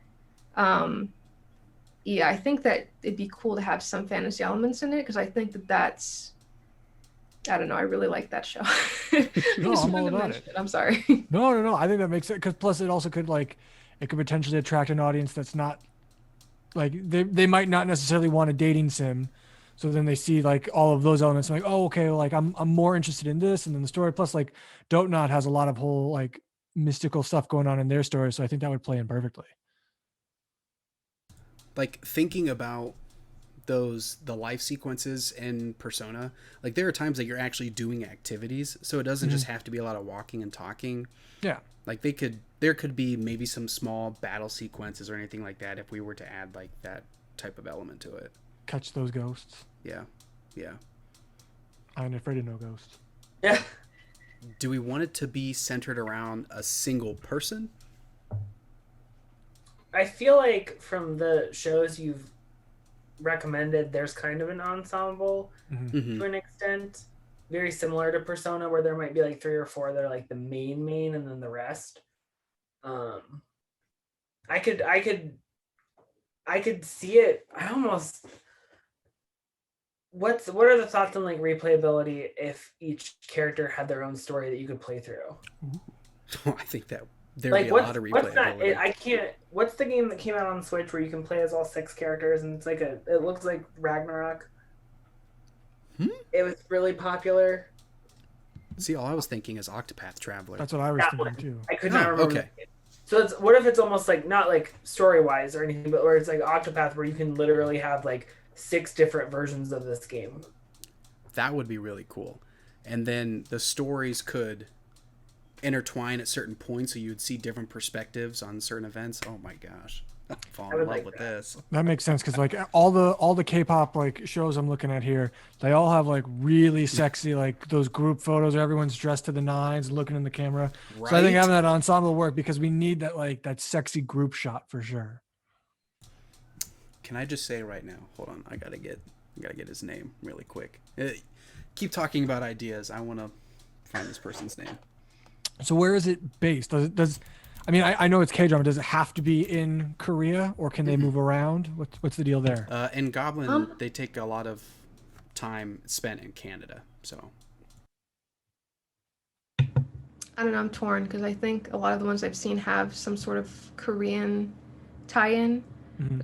[SPEAKER 4] Yeah, I think that it'd be cool to have some fantasy elements in it because I think that's, I don't know, I really like that show.
[SPEAKER 2] No, I'm all about it.
[SPEAKER 4] I'm sorry.
[SPEAKER 2] No. I think that makes sense because plus it also could like it could potentially attract an audience that's not like they might not necessarily want a dating sim. So then they see like all of those elements and like, oh, okay, like I'm more interested in this and then the story. Plus like Don't Not has a lot of whole like mystical stuff going on in their story. So I think that would play in perfectly.
[SPEAKER 1] Like thinking about the life sequences in Persona, like there are times that you're actually doing activities, so it doesn't just have to be a lot of walking and talking.
[SPEAKER 2] Yeah.
[SPEAKER 1] Like there could be maybe some small battle sequences or anything like that if we were to add like that type of element to it.
[SPEAKER 2] Catch those ghosts.
[SPEAKER 1] Yeah.
[SPEAKER 2] I'm afraid of no ghosts.
[SPEAKER 3] Yeah.
[SPEAKER 1] Do we want it to be centered around a single person?
[SPEAKER 3] I feel like from the shows you've recommended, there's kind of an ensemble to an extent, very similar to Persona, where there might be like 3 or 4 that are like the main, and then the rest. I could see it. I almost. What are the thoughts on like replayability if each character had their own story that you could play through?
[SPEAKER 1] I think that there'd
[SPEAKER 3] Like
[SPEAKER 1] be a lot of replayability.
[SPEAKER 3] I can't. What's the game that came out on Switch where you can play as all 6 characters and it's like it looks like Ragnarok. It was really popular.
[SPEAKER 1] See, all I was thinking is Octopath Traveler.
[SPEAKER 2] That's what I was thinking too.
[SPEAKER 3] I could not remember.
[SPEAKER 1] Okay.
[SPEAKER 3] So what if it's almost like not like story wise or anything, but where it's like Octopath, where you can literally have like 6 different versions of this game.
[SPEAKER 1] That would be really cool. And then the stories could intertwine at certain points, so you'd see different perspectives on certain events. Oh my gosh, I'm falling in love with this.
[SPEAKER 2] That makes sense because like all the K-pop like shows I'm looking at here, they all have like really sexy like those group photos where everyone's dressed to the nines, looking in the camera.
[SPEAKER 1] Right?
[SPEAKER 2] So I think having that ensemble work because we need that like that sexy group shot for sure.
[SPEAKER 1] Can I just say right now? Hold on, I gotta get his name really quick. Keep talking about ideas. I want to find this person's name.
[SPEAKER 2] So where is it based? Does I mean I know it's K-drama. Does it have to be in Korea or can they move around? What's the deal there?
[SPEAKER 1] In Goblin, they take a lot of time spent in Canada. So
[SPEAKER 4] I don't know. I'm torn because I think a lot of the ones I've seen have some sort of Korean tie-in.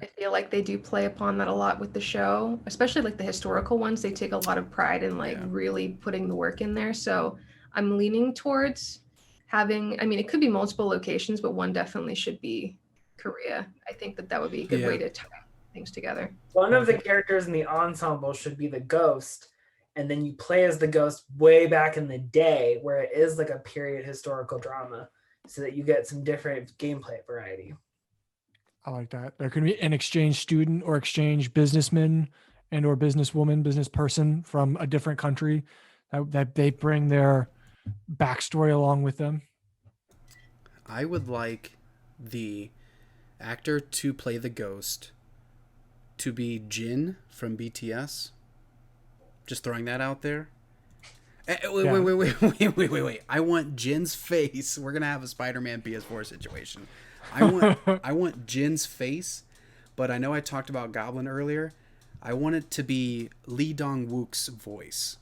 [SPEAKER 4] I feel like they do play upon that a lot with the show, especially like the historical ones. They take a lot of pride in like really putting the work in there. So I'm leaning towards having, I mean, it could be multiple locations, but one definitely should be Korea. I think that would be a good way to tie. things together.
[SPEAKER 3] One of the characters in the ensemble should be the ghost, and then you play as the ghost way back in the day, where it is like a period historical drama, so that you get some different gameplay variety.
[SPEAKER 2] I like that. There can be an exchange student or exchange businessman and or businesswoman, business person from a different country that they bring their backstory along with them.
[SPEAKER 1] I would like the actor to play the ghost to be Jin from BTS. Just throwing that out there. Wait. I want Jin's face. We're going to have a Spider-Man PS4 situation. I want Jin's face, but I know I talked about Goblin earlier. I want it to be Lee Dong-wook's voice.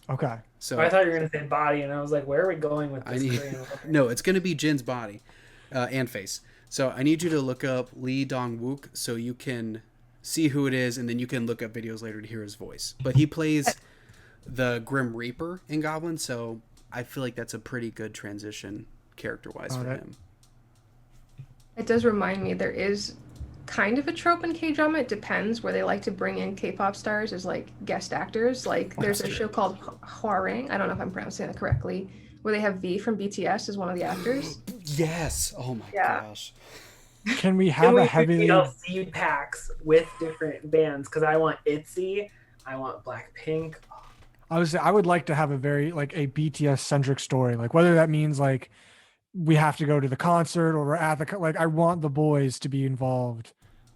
[SPEAKER 2] Okay.
[SPEAKER 1] So
[SPEAKER 3] I thought you were going to say body, and I was like, where are we going with this?
[SPEAKER 1] No, it's going to be Jin's body and face. So I need you to look up Lee Dong-wook so you can see who it is, and then you can look up videos later to hear his voice. But he plays the Grim Reaper in Goblin, so I feel like that's a pretty good transition character-wise for him.
[SPEAKER 4] It does remind me there is kind of a trope in K-drama. It depends where they like to bring in K-pop stars as like guest actors. Like there's a show called Hwarang. I don't know if I'm pronouncing it correctly, where they have V from BTS as one of the actors.
[SPEAKER 1] Yes. Oh my gosh.
[SPEAKER 2] Can we have a heavily
[SPEAKER 3] DLC packs with different bands? Because I want ITZY, I want Blackpink.
[SPEAKER 2] I would like to have a very like a BTS centric story, like whether that means like we have to go to the concert or we're at the like I want the boys to be involved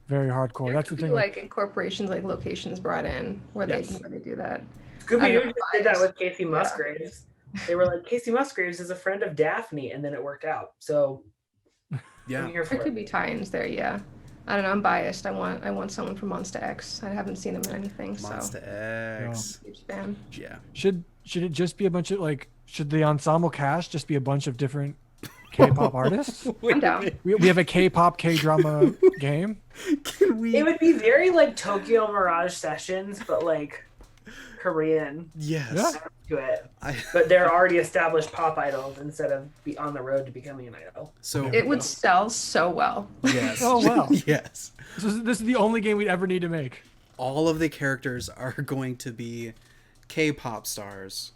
[SPEAKER 2] very hardcore. That's the thing.
[SPEAKER 4] Like incorporations, like locations brought in where they do that.
[SPEAKER 3] Scooby-Doo just did that with Casey Musgraves. They were like, Casey Musgraves is a friend of Daphne, and then it worked out. So
[SPEAKER 1] yeah,
[SPEAKER 3] I'm here for
[SPEAKER 4] there could be tie-ins there. Yeah, I don't know. I'm biased. I want someone from Monsta X. I haven't seen them in anything.
[SPEAKER 1] Monsta X.
[SPEAKER 4] Huge fan.
[SPEAKER 1] Yeah.
[SPEAKER 2] Should it just be a bunch of like? Should the ensemble cast just be a bunch of different K-pop artists?
[SPEAKER 4] I'm down.
[SPEAKER 2] We have a K-pop K-drama game.
[SPEAKER 1] Can we?
[SPEAKER 3] It would be very like Tokyo Mirage Sessions, but like Korean.
[SPEAKER 1] Yes.
[SPEAKER 2] Yeah.
[SPEAKER 3] To it. But they're already established pop idols instead of be on the road to becoming an idol.
[SPEAKER 1] So
[SPEAKER 4] it would sell so well.
[SPEAKER 1] Yes.
[SPEAKER 2] Oh well.
[SPEAKER 1] Yes.
[SPEAKER 2] This is the only game we'd ever need to make.
[SPEAKER 1] All of the characters are going to be K-pop stars,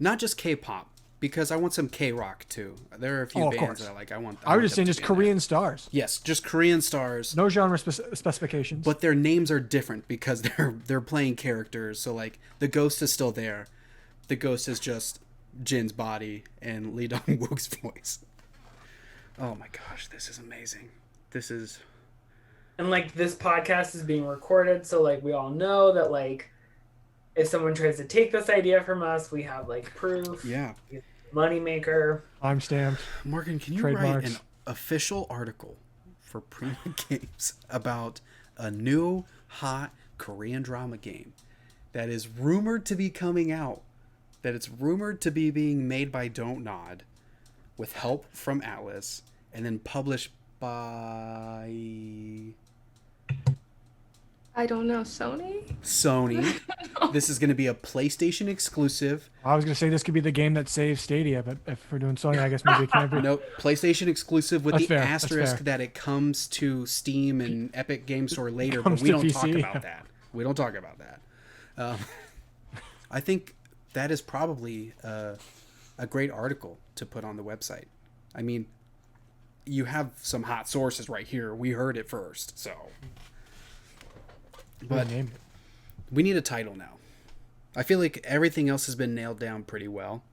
[SPEAKER 1] not just K-pop. Because I want some K-rock too. There are a few bands that I like.
[SPEAKER 2] I was just saying just Korean stars.
[SPEAKER 1] Yes, just Korean stars.
[SPEAKER 2] No genre specifications.
[SPEAKER 1] But their names are different because they're playing characters. So like the ghost is still there. The ghost is just Jin's body and Lee Dong-wook's voice. Oh my gosh, this is amazing. This is.
[SPEAKER 3] And like this podcast is being recorded, so like we all know that like if someone tries to take this idea from us, we have like proof.
[SPEAKER 1] Yeah.
[SPEAKER 3] Moneymaker.
[SPEAKER 2] I'm stamped.
[SPEAKER 1] Morgan, can you write an official article for Prima Games about a new hot Korean drama game that is rumored to be coming out, that it's rumored to be being made by Don't Nod with help from Atlas and then published by
[SPEAKER 4] I don't know, Sony?
[SPEAKER 1] This is going to be a PlayStation exclusive.
[SPEAKER 2] I was going to say this could be the game that saves Stadia, but if we're doing Sony, I guess maybe it can't be.
[SPEAKER 1] No, PlayStation exclusive with
[SPEAKER 2] That's
[SPEAKER 1] the
[SPEAKER 2] fair.
[SPEAKER 1] asterisk that it comes to Steam and Epic Game Store later, but
[SPEAKER 2] Comes
[SPEAKER 1] we
[SPEAKER 2] to
[SPEAKER 1] don't talk
[SPEAKER 2] PC.
[SPEAKER 1] about that. We don't talk about that. I think that is probably a great article to put on the website. I mean, you have some hot sources right here. We heard it first, so... But we need a title now. I feel like everything else has been nailed down pretty well.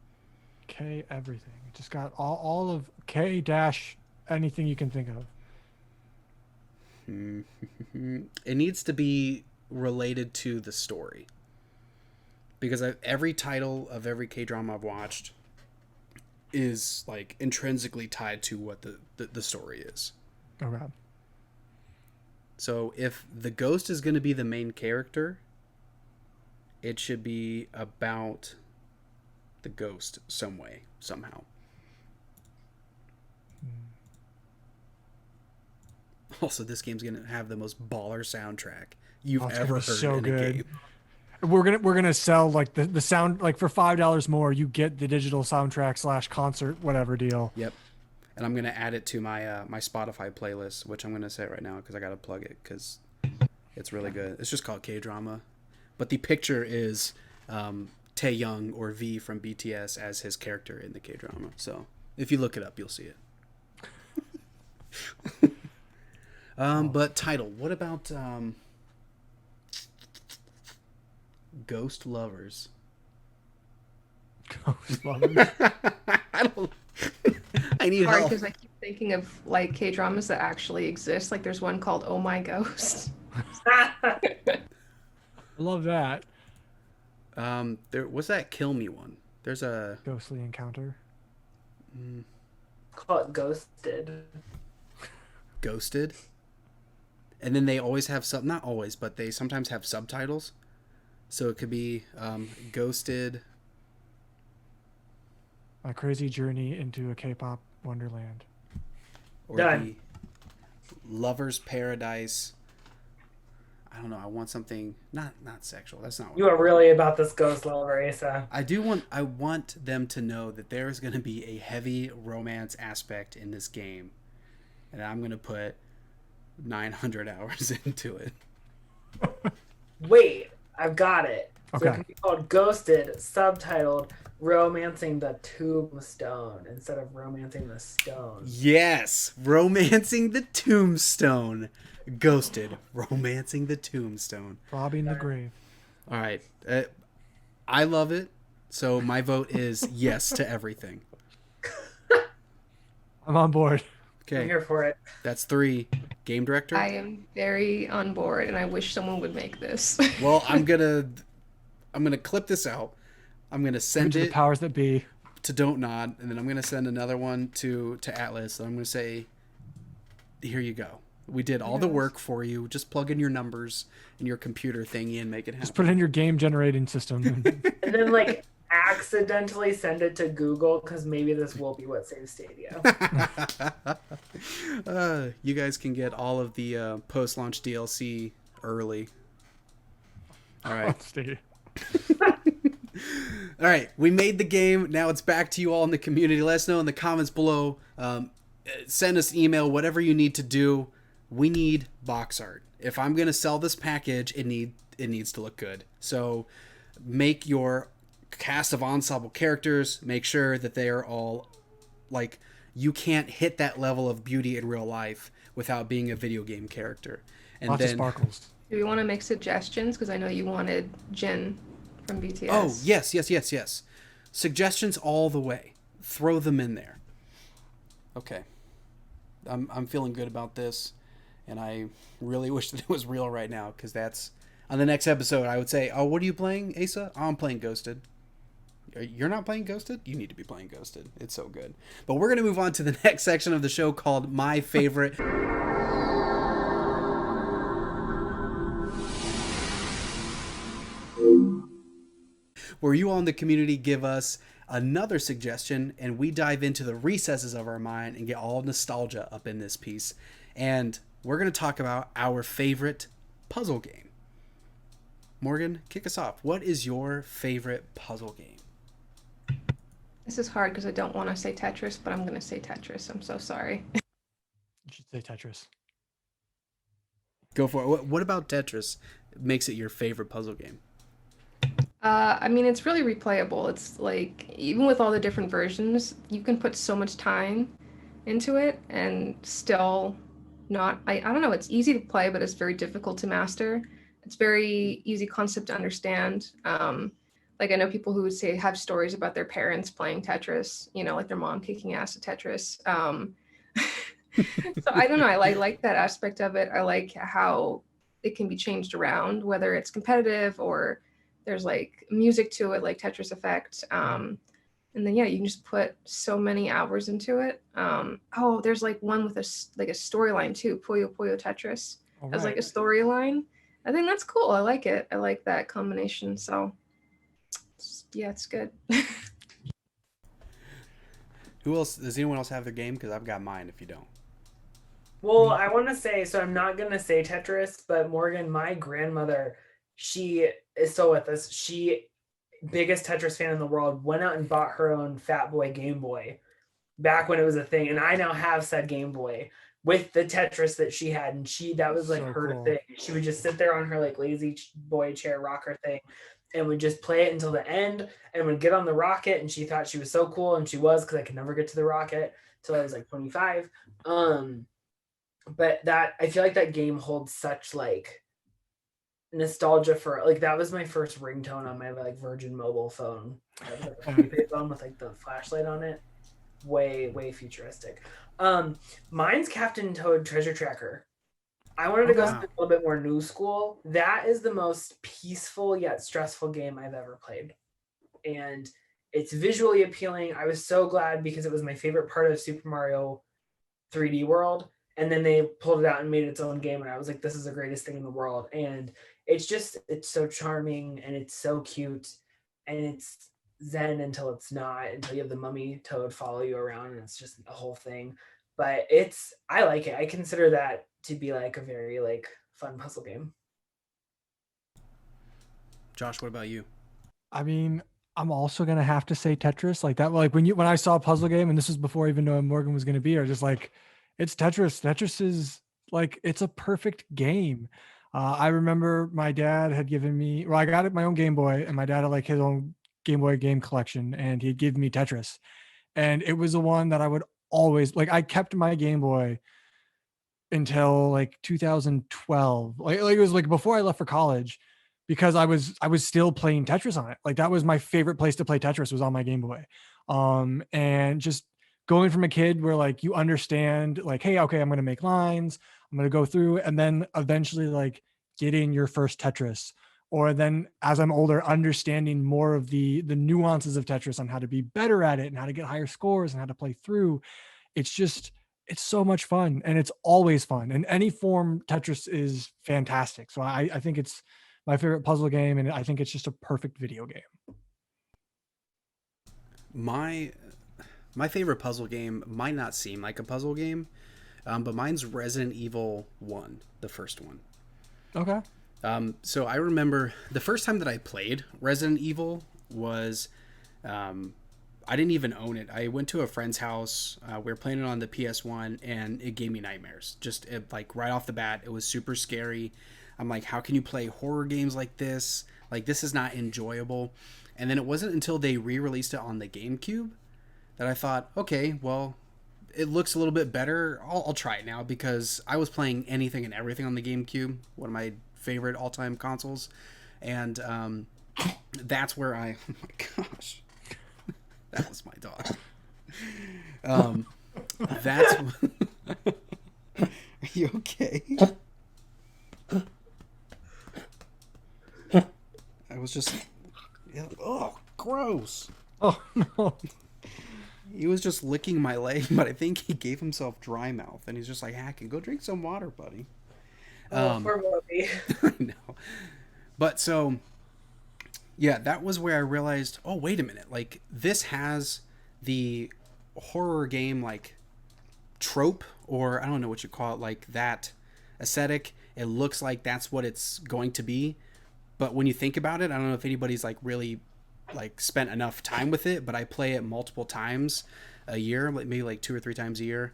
[SPEAKER 2] K everything. Just got all of K dash anything you can think of.
[SPEAKER 1] It needs to be related to the story. Because every title of every K-drama I've watched is like intrinsically tied to what the story is.
[SPEAKER 2] Okay.
[SPEAKER 1] So if the ghost is going to be the main character, it should be about the ghost some way, somehow. Also, this game's going to have the most baller soundtrack you've ever heard
[SPEAKER 2] so
[SPEAKER 1] in
[SPEAKER 2] good.
[SPEAKER 1] a game.
[SPEAKER 2] We're gonna sell like the sound like for $5 more, you get the digital soundtrack / concert whatever deal.
[SPEAKER 1] Yep. And I'm going to add it to my my Spotify playlist, which I'm going to say right now because I got to plug it because It's really good. It's just called K-drama, but the picture is Taeyoung or V from BTS as his character in the K-drama. So if you look it up, you'll see it. But title. What about Ghost Lovers?
[SPEAKER 2] Ghost Lovers.
[SPEAKER 1] I don't. I need
[SPEAKER 4] Hard
[SPEAKER 1] help.
[SPEAKER 4] because I keep thinking of like K dramas that actually exist. Like there's one called Oh My Ghost.
[SPEAKER 2] I love that.
[SPEAKER 1] There was that Kill Me one. There's a
[SPEAKER 2] Ghostly encounter.
[SPEAKER 3] Call it Ghosted.
[SPEAKER 1] Ghosted, and then they always have not always, but they sometimes have subtitles. So it could be Ghosted.
[SPEAKER 2] My crazy journey into a K-pop wonderland.
[SPEAKER 1] Or
[SPEAKER 3] Done.
[SPEAKER 1] the Lover's Paradise. I don't know. I want something not sexual. That's not what
[SPEAKER 3] You are really about this ghost lover, Asa.
[SPEAKER 1] I want them to know that there is going to be a heavy romance aspect in this game, and I'm going to put 900 hours into it.
[SPEAKER 3] Wait, I've got it. So
[SPEAKER 2] Okay.
[SPEAKER 3] it can be called Ghosted, subtitled Romancing the Tombstone instead of Romancing the Stone.
[SPEAKER 1] Yes, Romancing the Tombstone. Ghosted, Romancing the Tombstone.
[SPEAKER 2] Robbing the grave.
[SPEAKER 1] All right. I love it. So my vote is yes to everything.
[SPEAKER 2] I'm on board.
[SPEAKER 3] I'm
[SPEAKER 1] Okay.
[SPEAKER 3] here for it.
[SPEAKER 1] That's 3. Game director?
[SPEAKER 4] I am very on board, and I wish someone would make this.
[SPEAKER 1] Well, I'm gonna clip this out. I'm gonna send
[SPEAKER 2] To the
[SPEAKER 1] it
[SPEAKER 2] powers that be.
[SPEAKER 1] to Don't Nod, and then I'm gonna send another one to Atlas. And I'm gonna say, here you go. We did all the work for you. Just plug in your numbers in your computer thingy and make it happen.
[SPEAKER 2] Just put it in your game generating system.
[SPEAKER 3] And then, like, accidentally send it to Google because maybe this will be what saves Stadia.
[SPEAKER 1] You guys can get all of the post-launch DLC early. All right.
[SPEAKER 2] Stay.
[SPEAKER 1] All right, we made the game. Now it's back to you all in the community. Let us know in the comments below. Send us an email, whatever you need to do. We need box art. If I'm going to sell this package, it needs to look good. So make your cast of ensemble characters. Make sure that they are all, like, you can't hit that level of beauty in real life without being a video game character. And
[SPEAKER 2] Lots
[SPEAKER 1] then,
[SPEAKER 2] of sparkles.
[SPEAKER 4] Do we want to make suggestions? Because I know you wanted Jin from BTS.
[SPEAKER 1] Oh, yes. Suggestions all the way. Throw them in there. Okay. I'm feeling good about this, and I really wish that it was real right now, because that's on the next episode. I would say, oh, what are you playing, Asa? Oh, I'm playing Ghosted. You're not playing Ghosted? You need to be playing Ghosted. It's so good. But we're going to move on to the next section of the show called My Favorite. Where you all in the community give us another suggestion, and we dive into the recesses of our mind and get all nostalgia up in this piece. And we're going to talk about our favorite puzzle game. Morgan, kick us off. What is your favorite puzzle game?
[SPEAKER 4] This is hard because I don't want to say Tetris, but I'm going to say Tetris. I'm so sorry.
[SPEAKER 2] You should say Tetris.
[SPEAKER 1] Go for it. What about Tetris makes it your favorite puzzle game?
[SPEAKER 4] I mean, it's really replayable. It's like, even with all the different versions, you can put so much time into it and still not, I don't know, it's easy to play, but it's very difficult to master. It's very easy concept to understand. Like, I know people who would say have stories about their parents playing Tetris, you know, like their mom kicking ass at Tetris. So I don't know, I like that aspect of it. I like how it can be changed around, whether it's competitive or there's like music to it, like Tetris Effect. And then, yeah, you can just put so many hours into it. Oh, there's like one with a storyline too, Puyo Puyo Tetris.
[SPEAKER 2] All
[SPEAKER 4] As like a
[SPEAKER 2] right.
[SPEAKER 4] storyline. I think that's cool. I like it. I like that combination. So yeah, it's good.
[SPEAKER 1] Who else? Does anyone else have their game? Because I've got mine if you don't.
[SPEAKER 3] Well, I want to say, so I'm not going to say Tetris, but Morgan, my grandmother, she is still with us. She, biggest Tetris fan in the world, went out and bought her own Fat Boy Game Boy back when it was a thing. And I now have said Game Boy. with the Tetris that she had, and that was like
[SPEAKER 2] So
[SPEAKER 3] her
[SPEAKER 2] cool.
[SPEAKER 3] thing. She would just sit there on her like lazy boy chair rocker thing and would just play it until the end, and would get on the rocket, and she thought she was so cool, and she was, because I could never get to the rocket till I was like 25. But that, I feel like that game holds such like nostalgia for, like, that was my first ringtone on my like Virgin mobile phone. That was like a prepaid phone with like the flashlight on it. Way futuristic. Mine's Captain Toad Treasure Tracker. I wanted to go a little bit more new school. That is the most peaceful yet stressful game I've ever played. And it's visually appealing. I was so glad, because it was my favorite part of Super Mario 3D World. And then they pulled it out and made its own game. And I was like, this is the greatest thing in the world. And it's so charming, and it's so cute. And it's zen until it's not, until you have the mummy toad follow you around, and it's just a whole thing. But I like it. I consider that to be like a very like fun puzzle game.
[SPEAKER 1] Josh, what about you?
[SPEAKER 2] I mean, I'm also gonna have to say Tetris. Like that, like when I saw a puzzle game, and this was before even knowing Morgan was gonna be here, just like, it's Tetris. Tetris is like, it's a perfect game. I remember my dad had given me, well, I got my own Game Boy, and my dad had like his own Game Boy game collection, and he'd give me Tetris, and it was the one that I would always like. I kept my Game Boy until like 2012. Like it was like before I left for college, because I was still playing Tetris on it. Like that was my favorite place to play Tetris, was on my Game Boy. And just going from a kid where like you understand like, hey, okay, I'm going to make lines, I'm going to go through, and then eventually like getting your first Tetris, or then as I'm older, understanding more of the nuances of Tetris on how to be better at it and how to get higher scores and how to play through. It's so much fun, and it's always fun. In any form, Tetris is fantastic. So I think it's my favorite puzzle game, and I think it's just a perfect video game.
[SPEAKER 1] My favorite puzzle game might not seem like a puzzle game, but mine's Resident Evil 1, the first one.
[SPEAKER 2] Okay.
[SPEAKER 1] So I remember the first time that I played Resident Evil was, I didn't even own it. I went to a friend's house. We were playing it on the PS1, and it gave me nightmares. Like right off the bat, it was super scary. I'm like, how can you play horror games like this? Like, this is not enjoyable. And then it wasn't until they re-released it on the GameCube that I thought, okay, well, it looks a little bit better. I'll try it now, because I was playing anything and everything on the GameCube, one of my favorite all-time consoles. And that's where oh my gosh. That was my dog. That's. Are you okay? I was just. Yeah, oh, gross.
[SPEAKER 2] Oh no.
[SPEAKER 1] He was just licking my leg, but I think he gave himself dry mouth, and he's just like, Hacking, go drink some water, buddy.
[SPEAKER 3] Poor Whoopi.
[SPEAKER 1] I know. But so, yeah, that was where I realized, oh, wait a minute. Like, this has the horror game, like, trope, or I don't know what you call it, like, that aesthetic. It looks like that's what it's going to be. But when you think about it, I don't know if anybody's, like, really, like, spent enough time with it, but I play it multiple times a year, like maybe like 2 or 3 times a year.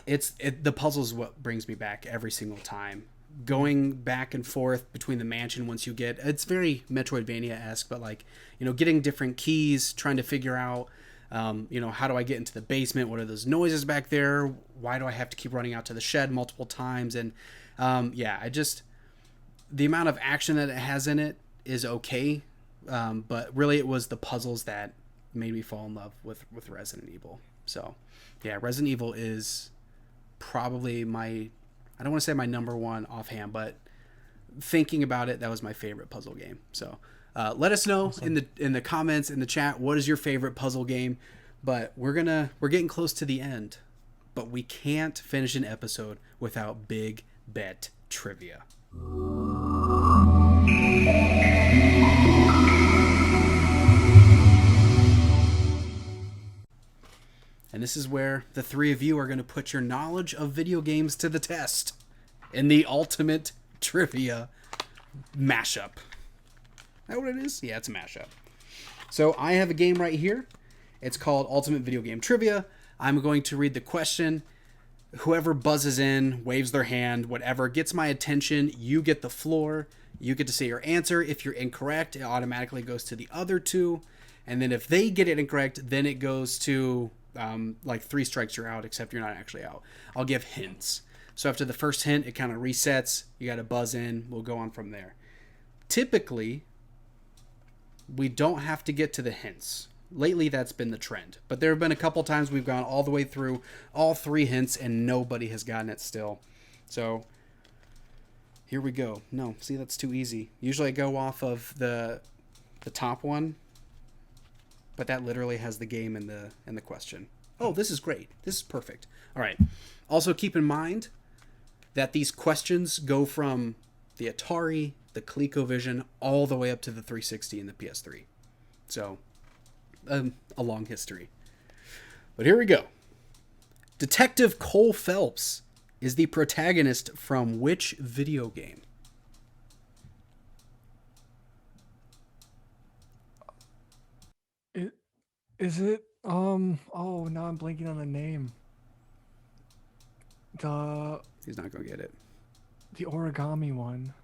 [SPEAKER 1] The puzzle is what brings me back every single time. Going back and forth between the mansion, once you get, it's very Metroidvania-esque, but like, getting different keys, trying to figure out, how do I get into the basement? What are those noises back there? Why do I have to keep running out to the shed multiple times? And the amount of action that it has in it is okay. But really it was the puzzles that made me fall in love with Resident Evil. So yeah, Resident Evil is probably I don't want to say my number one offhand, but thinking about it, that was my favorite puzzle game. So let us know in the comments, in the chat, what is your favorite puzzle game? But we're getting close to the end, but we can't finish an episode without big bet trivia. And this is where the three of you are going to put your knowledge of video games to the test in the ultimate trivia mashup. Is that what it is? Yeah, it's a mashup. So I have a game right here. It's called Ultimate Video Game Trivia. I'm going to read the question. whoever buzzes in, waves their hand, whatever gets my attention, you get the floor. You get to say your answer. If you're incorrect, it automatically goes to the other two. And then if they get it incorrect, then it goes to like 3 strikes, you're out, except you're not actually out. I'll give hints. So after the first hint, it kind of resets. You got to buzz in. We'll go on from there. Typically, we don't have to get to the hints. Lately, that's been the trend. But there have been a couple times we've gone all the way through all 3 hints and nobody has gotten it still. So here we go. No, see, that's too easy. Usually I go off of the top one, but that literally has the game in the question. Oh, this is great. This is perfect. All right. Also keep in mind that these questions go from the Atari, the ColecoVision, all the way up to the 360 and the PS3. So, a long history. But here we go. Detective Cole Phelps is the protagonist from which video game?
[SPEAKER 2] Is it oh, now I'm blanking on the name.
[SPEAKER 1] He's not gonna get it.
[SPEAKER 2] The origami one.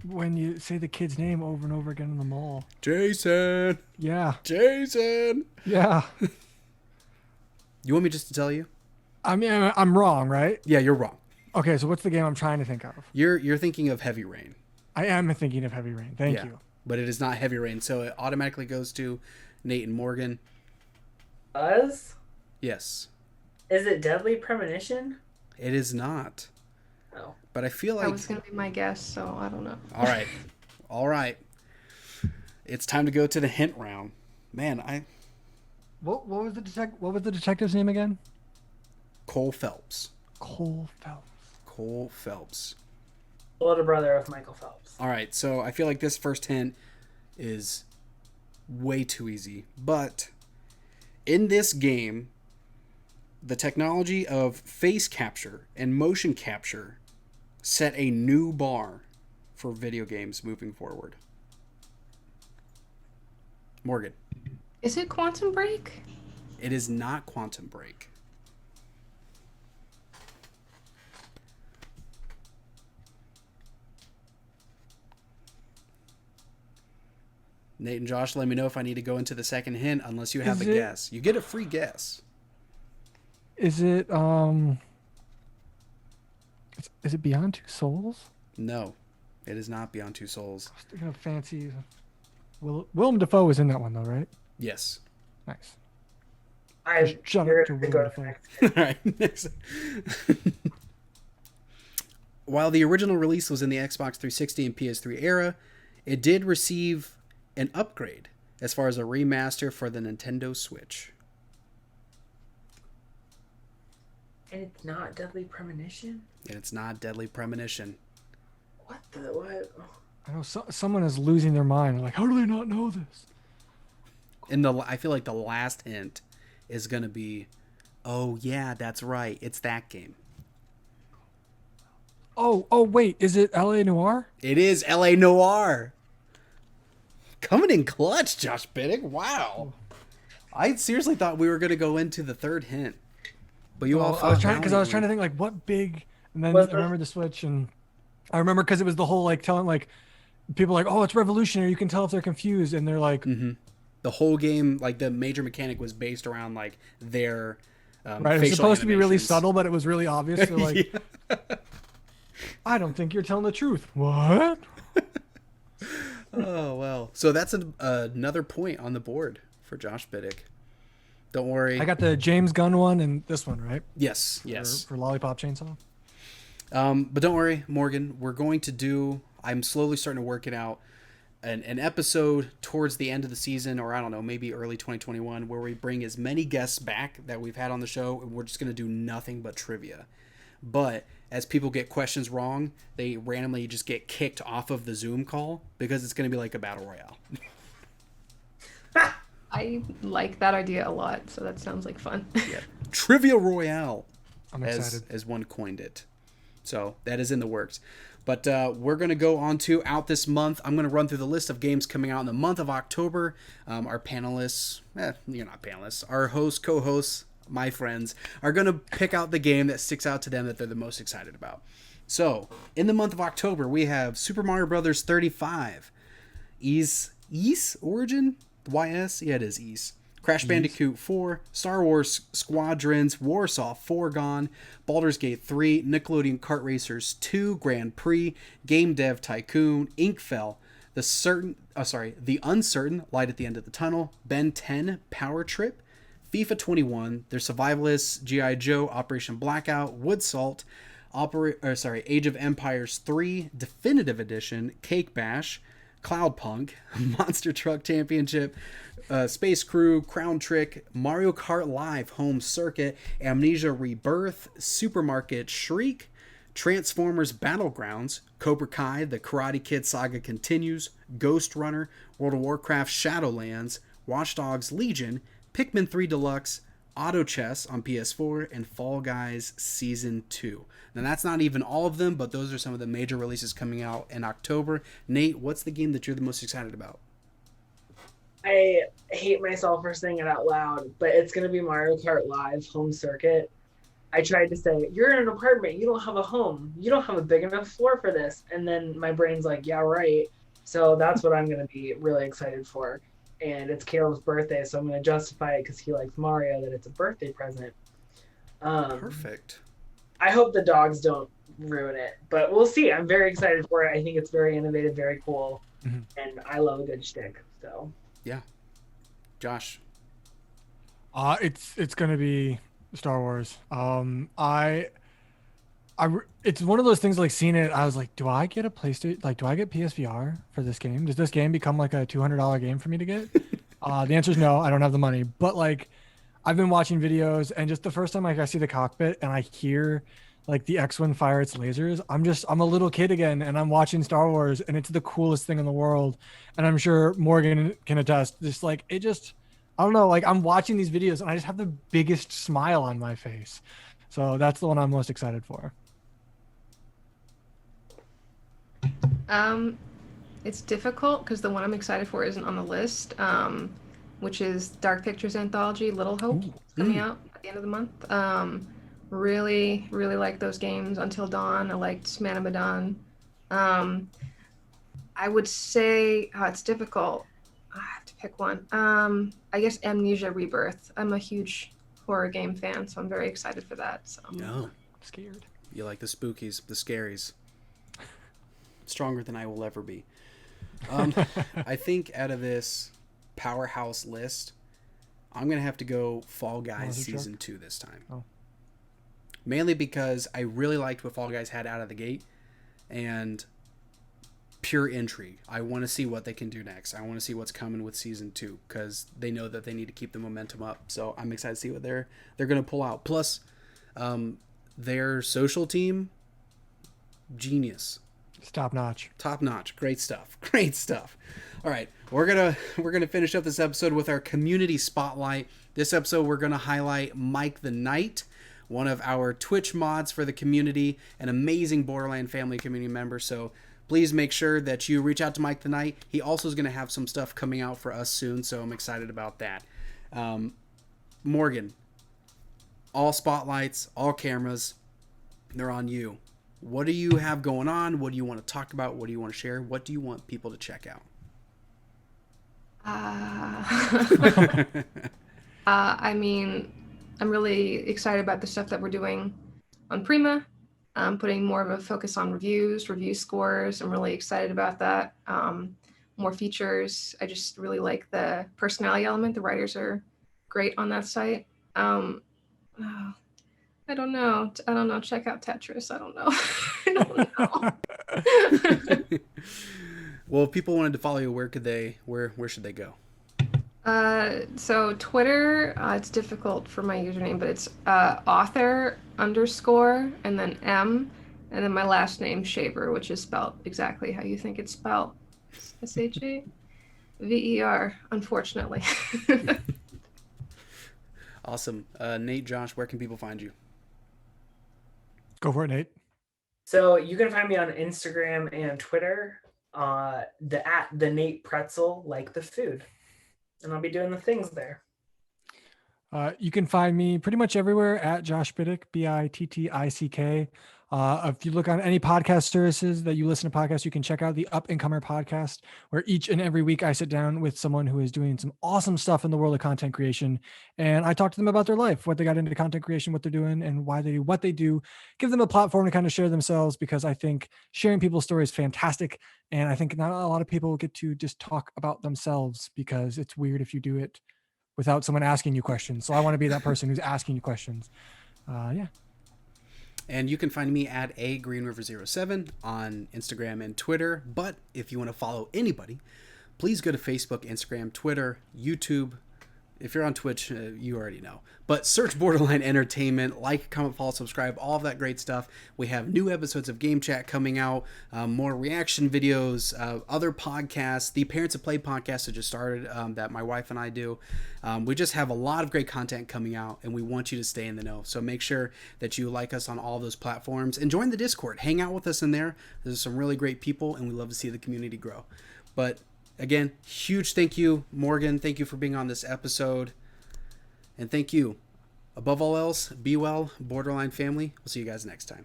[SPEAKER 2] When you say the kid's name over and over again in the mall.
[SPEAKER 1] Jason.
[SPEAKER 2] Yeah.
[SPEAKER 1] Jason.
[SPEAKER 2] Yeah.
[SPEAKER 1] You want me just to tell you?
[SPEAKER 2] I mean, I'm wrong, right?
[SPEAKER 1] Yeah, you're wrong.
[SPEAKER 2] Okay, so what's the game I'm trying to think of?
[SPEAKER 1] You're thinking of Heavy Rain.
[SPEAKER 2] I am thinking of Heavy Rain. Thank you.
[SPEAKER 1] But it is not Heavy Rain, so it automatically goes to Nate and Morgan.
[SPEAKER 3] Buzz?
[SPEAKER 1] Yes.
[SPEAKER 3] Is it Deadly Premonition?
[SPEAKER 1] It is not.
[SPEAKER 3] Oh.
[SPEAKER 1] But I feel like...
[SPEAKER 4] That was going to be my guess, so I don't know.
[SPEAKER 1] All right. All right. It's time to go to the hint round. Man,
[SPEAKER 2] What was the detective's name again?
[SPEAKER 1] Cole Phelps.
[SPEAKER 2] Cole Phelps.
[SPEAKER 1] Cole Phelps.
[SPEAKER 3] Older brother of Michael Phelps.
[SPEAKER 1] All right, so I feel like this first hint is way too easy. But in this game, the technology of face capture and motion capture set a new bar for video games moving forward. Morgan.
[SPEAKER 4] Is it Quantum Break?
[SPEAKER 1] It is not Quantum Break. Nate and Josh, let me know if I need to go into the second hint unless you have a guess. You get a free guess.
[SPEAKER 2] Is it is it Beyond Two Souls?
[SPEAKER 1] No, it is not Beyond Two Souls.
[SPEAKER 2] I was thinking of fancy. Willem Dafoe was in that one though, right?
[SPEAKER 1] Yes.
[SPEAKER 2] Nice.
[SPEAKER 3] I
[SPEAKER 2] Shut up to Willem Dafoe.
[SPEAKER 1] All right, next. While the original release was in the Xbox 360 and PS3 era, it did receive an upgrade as far as a remaster for the Nintendo Switch.
[SPEAKER 3] And it's not Deadly Premonition?
[SPEAKER 1] And it's not Deadly Premonition.
[SPEAKER 3] What?
[SPEAKER 2] I know someone is losing their mind. Like, how do they not know this?
[SPEAKER 1] And I feel like the last hint is going to be, oh yeah, that's right. It's that game.
[SPEAKER 2] Oh, wait. Is it L.A. Noire?
[SPEAKER 1] It is L.A. Noire. Coming in clutch, Josh Biddick. Wow. I seriously thought we were going to go into the third hint. But you all
[SPEAKER 2] I was trying to think like what big, and then I remember the Switch, and I remember because it was the whole like telling like people like, oh, it's revolutionary. You can tell if they're confused, and they're like,
[SPEAKER 1] the whole game, like the major mechanic was based around like their
[SPEAKER 2] right. It was supposed to be really subtle, but it was really obvious. They're like, I don't think you're telling the truth. What?
[SPEAKER 1] Oh well. So that's another point on the board for Josh Biddick. Don't worry.
[SPEAKER 2] I got the James Gunn one and this one, right?
[SPEAKER 1] Yes.
[SPEAKER 2] For Lollipop Chainsaw.
[SPEAKER 1] But don't worry, Morgan. We're going to do. I'm slowly starting to work it out. An episode towards the end of the season, or I don't know, maybe early 2021, where we bring as many guests back that we've had on the show, and we're just going to do nothing but trivia. But as people get questions wrong, they randomly just get kicked off of the Zoom call because it's going to be like a battle royale.
[SPEAKER 4] I like that idea a lot, so that sounds like fun.
[SPEAKER 1] Yeah. Trivia Royale,
[SPEAKER 2] I'm excited.
[SPEAKER 1] as one coined it. So that is in the works. But we're going to go on to out this month. I'm going to run through the list of games coming out in the month of October. Our panelists, you're not panelists, our hosts, co-hosts, my friends, are going to pick out the game that sticks out to them that they're the most excited about. So, in the month of October, we have Super Mario Brothers 35, Ys Origin? YS? Yeah, it is Ys. Crash Bandicoot 4, Star Wars Squadrons, Warsaw Foregone, Baldur's Gate 3, Nickelodeon Kart Racers 2, Grand Prix, Game Dev Tycoon, Inkfell, The Uncertain, Light at the End of the Tunnel, Ben 10, Power Trip, FIFA 21, their Survivalists, G.I. Joe, Operation Blackout, Wood Salt, Age of Empires 3, Definitive Edition, Cake Bash, Cloudpunk, Monster Truck Championship, Space Crew, Crown Trick, Mario Kart Live Home Circuit, Amnesia Rebirth, Supermarket Shriek, Transformers Battlegrounds, Cobra Kai, The Karate Kid Saga Continues, Ghost Runner, World of Warcraft Shadowlands, Watch Dogs Legion, Pikmin 3 Deluxe, Auto Chess on PS4, and Fall Guys Season 2. Now, that's not even all of them, but those are some of the major releases coming out in October. Nate, what's the game that you're the most excited about?
[SPEAKER 3] I hate myself for saying it out loud, but it's going to be Mario Kart Live Home Circuit. I tried to say, you're in an apartment, you don't have a home, you don't have a big enough floor for this. And then my brain's like, yeah, right. So that's what I'm going to be really excited for. And it's Caleb's birthday, so I'm going to justify it because he likes Mario, that it's a birthday present.
[SPEAKER 1] Perfect.
[SPEAKER 3] I hope the dogs don't ruin it, but we'll see. I'm very excited for it. I think it's very innovative, very cool, and I love a good shtick. So
[SPEAKER 1] yeah, Josh.
[SPEAKER 2] It's gonna be Star Wars. It's one of those things like seeing it. I was like, do I get a PlayStation? Like, do I get PSVR for this game? Does this game become like a $200 game for me to get? The answer is no. I don't have the money. But like, I've been watching videos, and just the first time like I see the cockpit and I hear like the X-Wing fire its lasers, I'm a little kid again, and I'm watching Star Wars, and it's the coolest thing in the world. And I'm sure Morgan can attest. I don't know. Like, I'm watching these videos, and I just have the biggest smile on my face. So that's the one I'm most excited for.
[SPEAKER 4] It's difficult because the one I'm excited for isn't on the list, which is Dark Pictures Anthology, Little Hope, coming out at the end of the month. Really, really like those games. Until Dawn, I liked Man of Medan. I would say, it's difficult. I have to pick one. I guess Amnesia Rebirth. I'm a huge horror game fan, so I'm very excited for that. So.
[SPEAKER 1] No.
[SPEAKER 2] I'm scared.
[SPEAKER 1] You like the spookies, the scaries. Stronger than I will ever be. I think out of this powerhouse list, I'm going to have to go Fall Guys Season 2 this time.
[SPEAKER 2] Oh.
[SPEAKER 1] Mainly because I really liked what Fall Guys had out of the gate, and pure intrigue. I want to see what they can do next. I want to see what's coming with Season 2, because they know that they need to keep the momentum up. So I'm excited to see what they're going to pull out. Plus, their social team, genius.
[SPEAKER 2] It's top notch.
[SPEAKER 1] Top notch. Great stuff. Great stuff. All right, we're gonna finish up this episode with our community spotlight. This episode we're gonna highlight Mike the Knight, one of our Twitch mods for the community, an amazing Borderland family community member. So please make sure that you reach out to Mike the Knight. He also is gonna have some stuff coming out for us soon, so I'm excited about that. Morgan, all spotlights, all cameras, they're on you. What do you have going on? What do you want to talk about? What do you want to share? What do you want people to check out?
[SPEAKER 4] I mean, I'm really excited about the stuff that we're doing on Prima. Putting more of a focus on review scores. I'm really excited about that. More features. I just really like the personality element. The writers are great on that site. I don't know. Check out Tetris. I don't know.
[SPEAKER 1] Well, if people wanted to follow you, where should they go?
[SPEAKER 4] So Twitter, it's difficult for my username, but it's author _ and then M, and then my last name Shaver, which is spelled exactly how you think it's spelled. SHAVER, unfortunately.
[SPEAKER 1] Awesome. Nate, Josh, where can people find you?
[SPEAKER 2] Go for it, Nate.
[SPEAKER 3] So you can find me on Instagram and Twitter, the Nate Pretzel, like the food, and I'll be doing the things there.
[SPEAKER 2] You can find me pretty much everywhere at Josh Biddick, Bittick. If you look on any podcast services that you listen to podcasts, you can check out the Up and Comer podcast, where each and every week I sit down with someone who is doing some awesome stuff in the world of content creation. And I talk to them about their life, what they got into content creation, what they're doing, and why they do what they do. Give them a platform to kind of share themselves, because I think sharing people's stories is fantastic. And I think not a lot of people get to just talk about themselves, because it's weird if you do it without someone asking you questions. So I want to be that person who's asking you questions. Yeah.
[SPEAKER 1] And you can find me at @GreenRiver07 on Instagram and Twitter. But if you want to follow anybody, please go to Facebook, Instagram, Twitter, YouTube. If you're on Twitch, you already know. But search Borderline Entertainment, like, comment, follow, subscribe, all of that great stuff. We have new episodes of GameChat coming out, more reaction videos, other podcasts. The Parents of Play podcast that just started that my wife and I do. We just have a lot of great content coming out, and we want you to stay in the know. So make sure that you like us on all those platforms and join the Discord. Hang out with us in there. There's some really great people, and we love to see the community grow. But again, huge thank you, Morgan. Thank you for being on this episode. And thank you. Above all else, be well, Borderline family. We'll see you guys next time.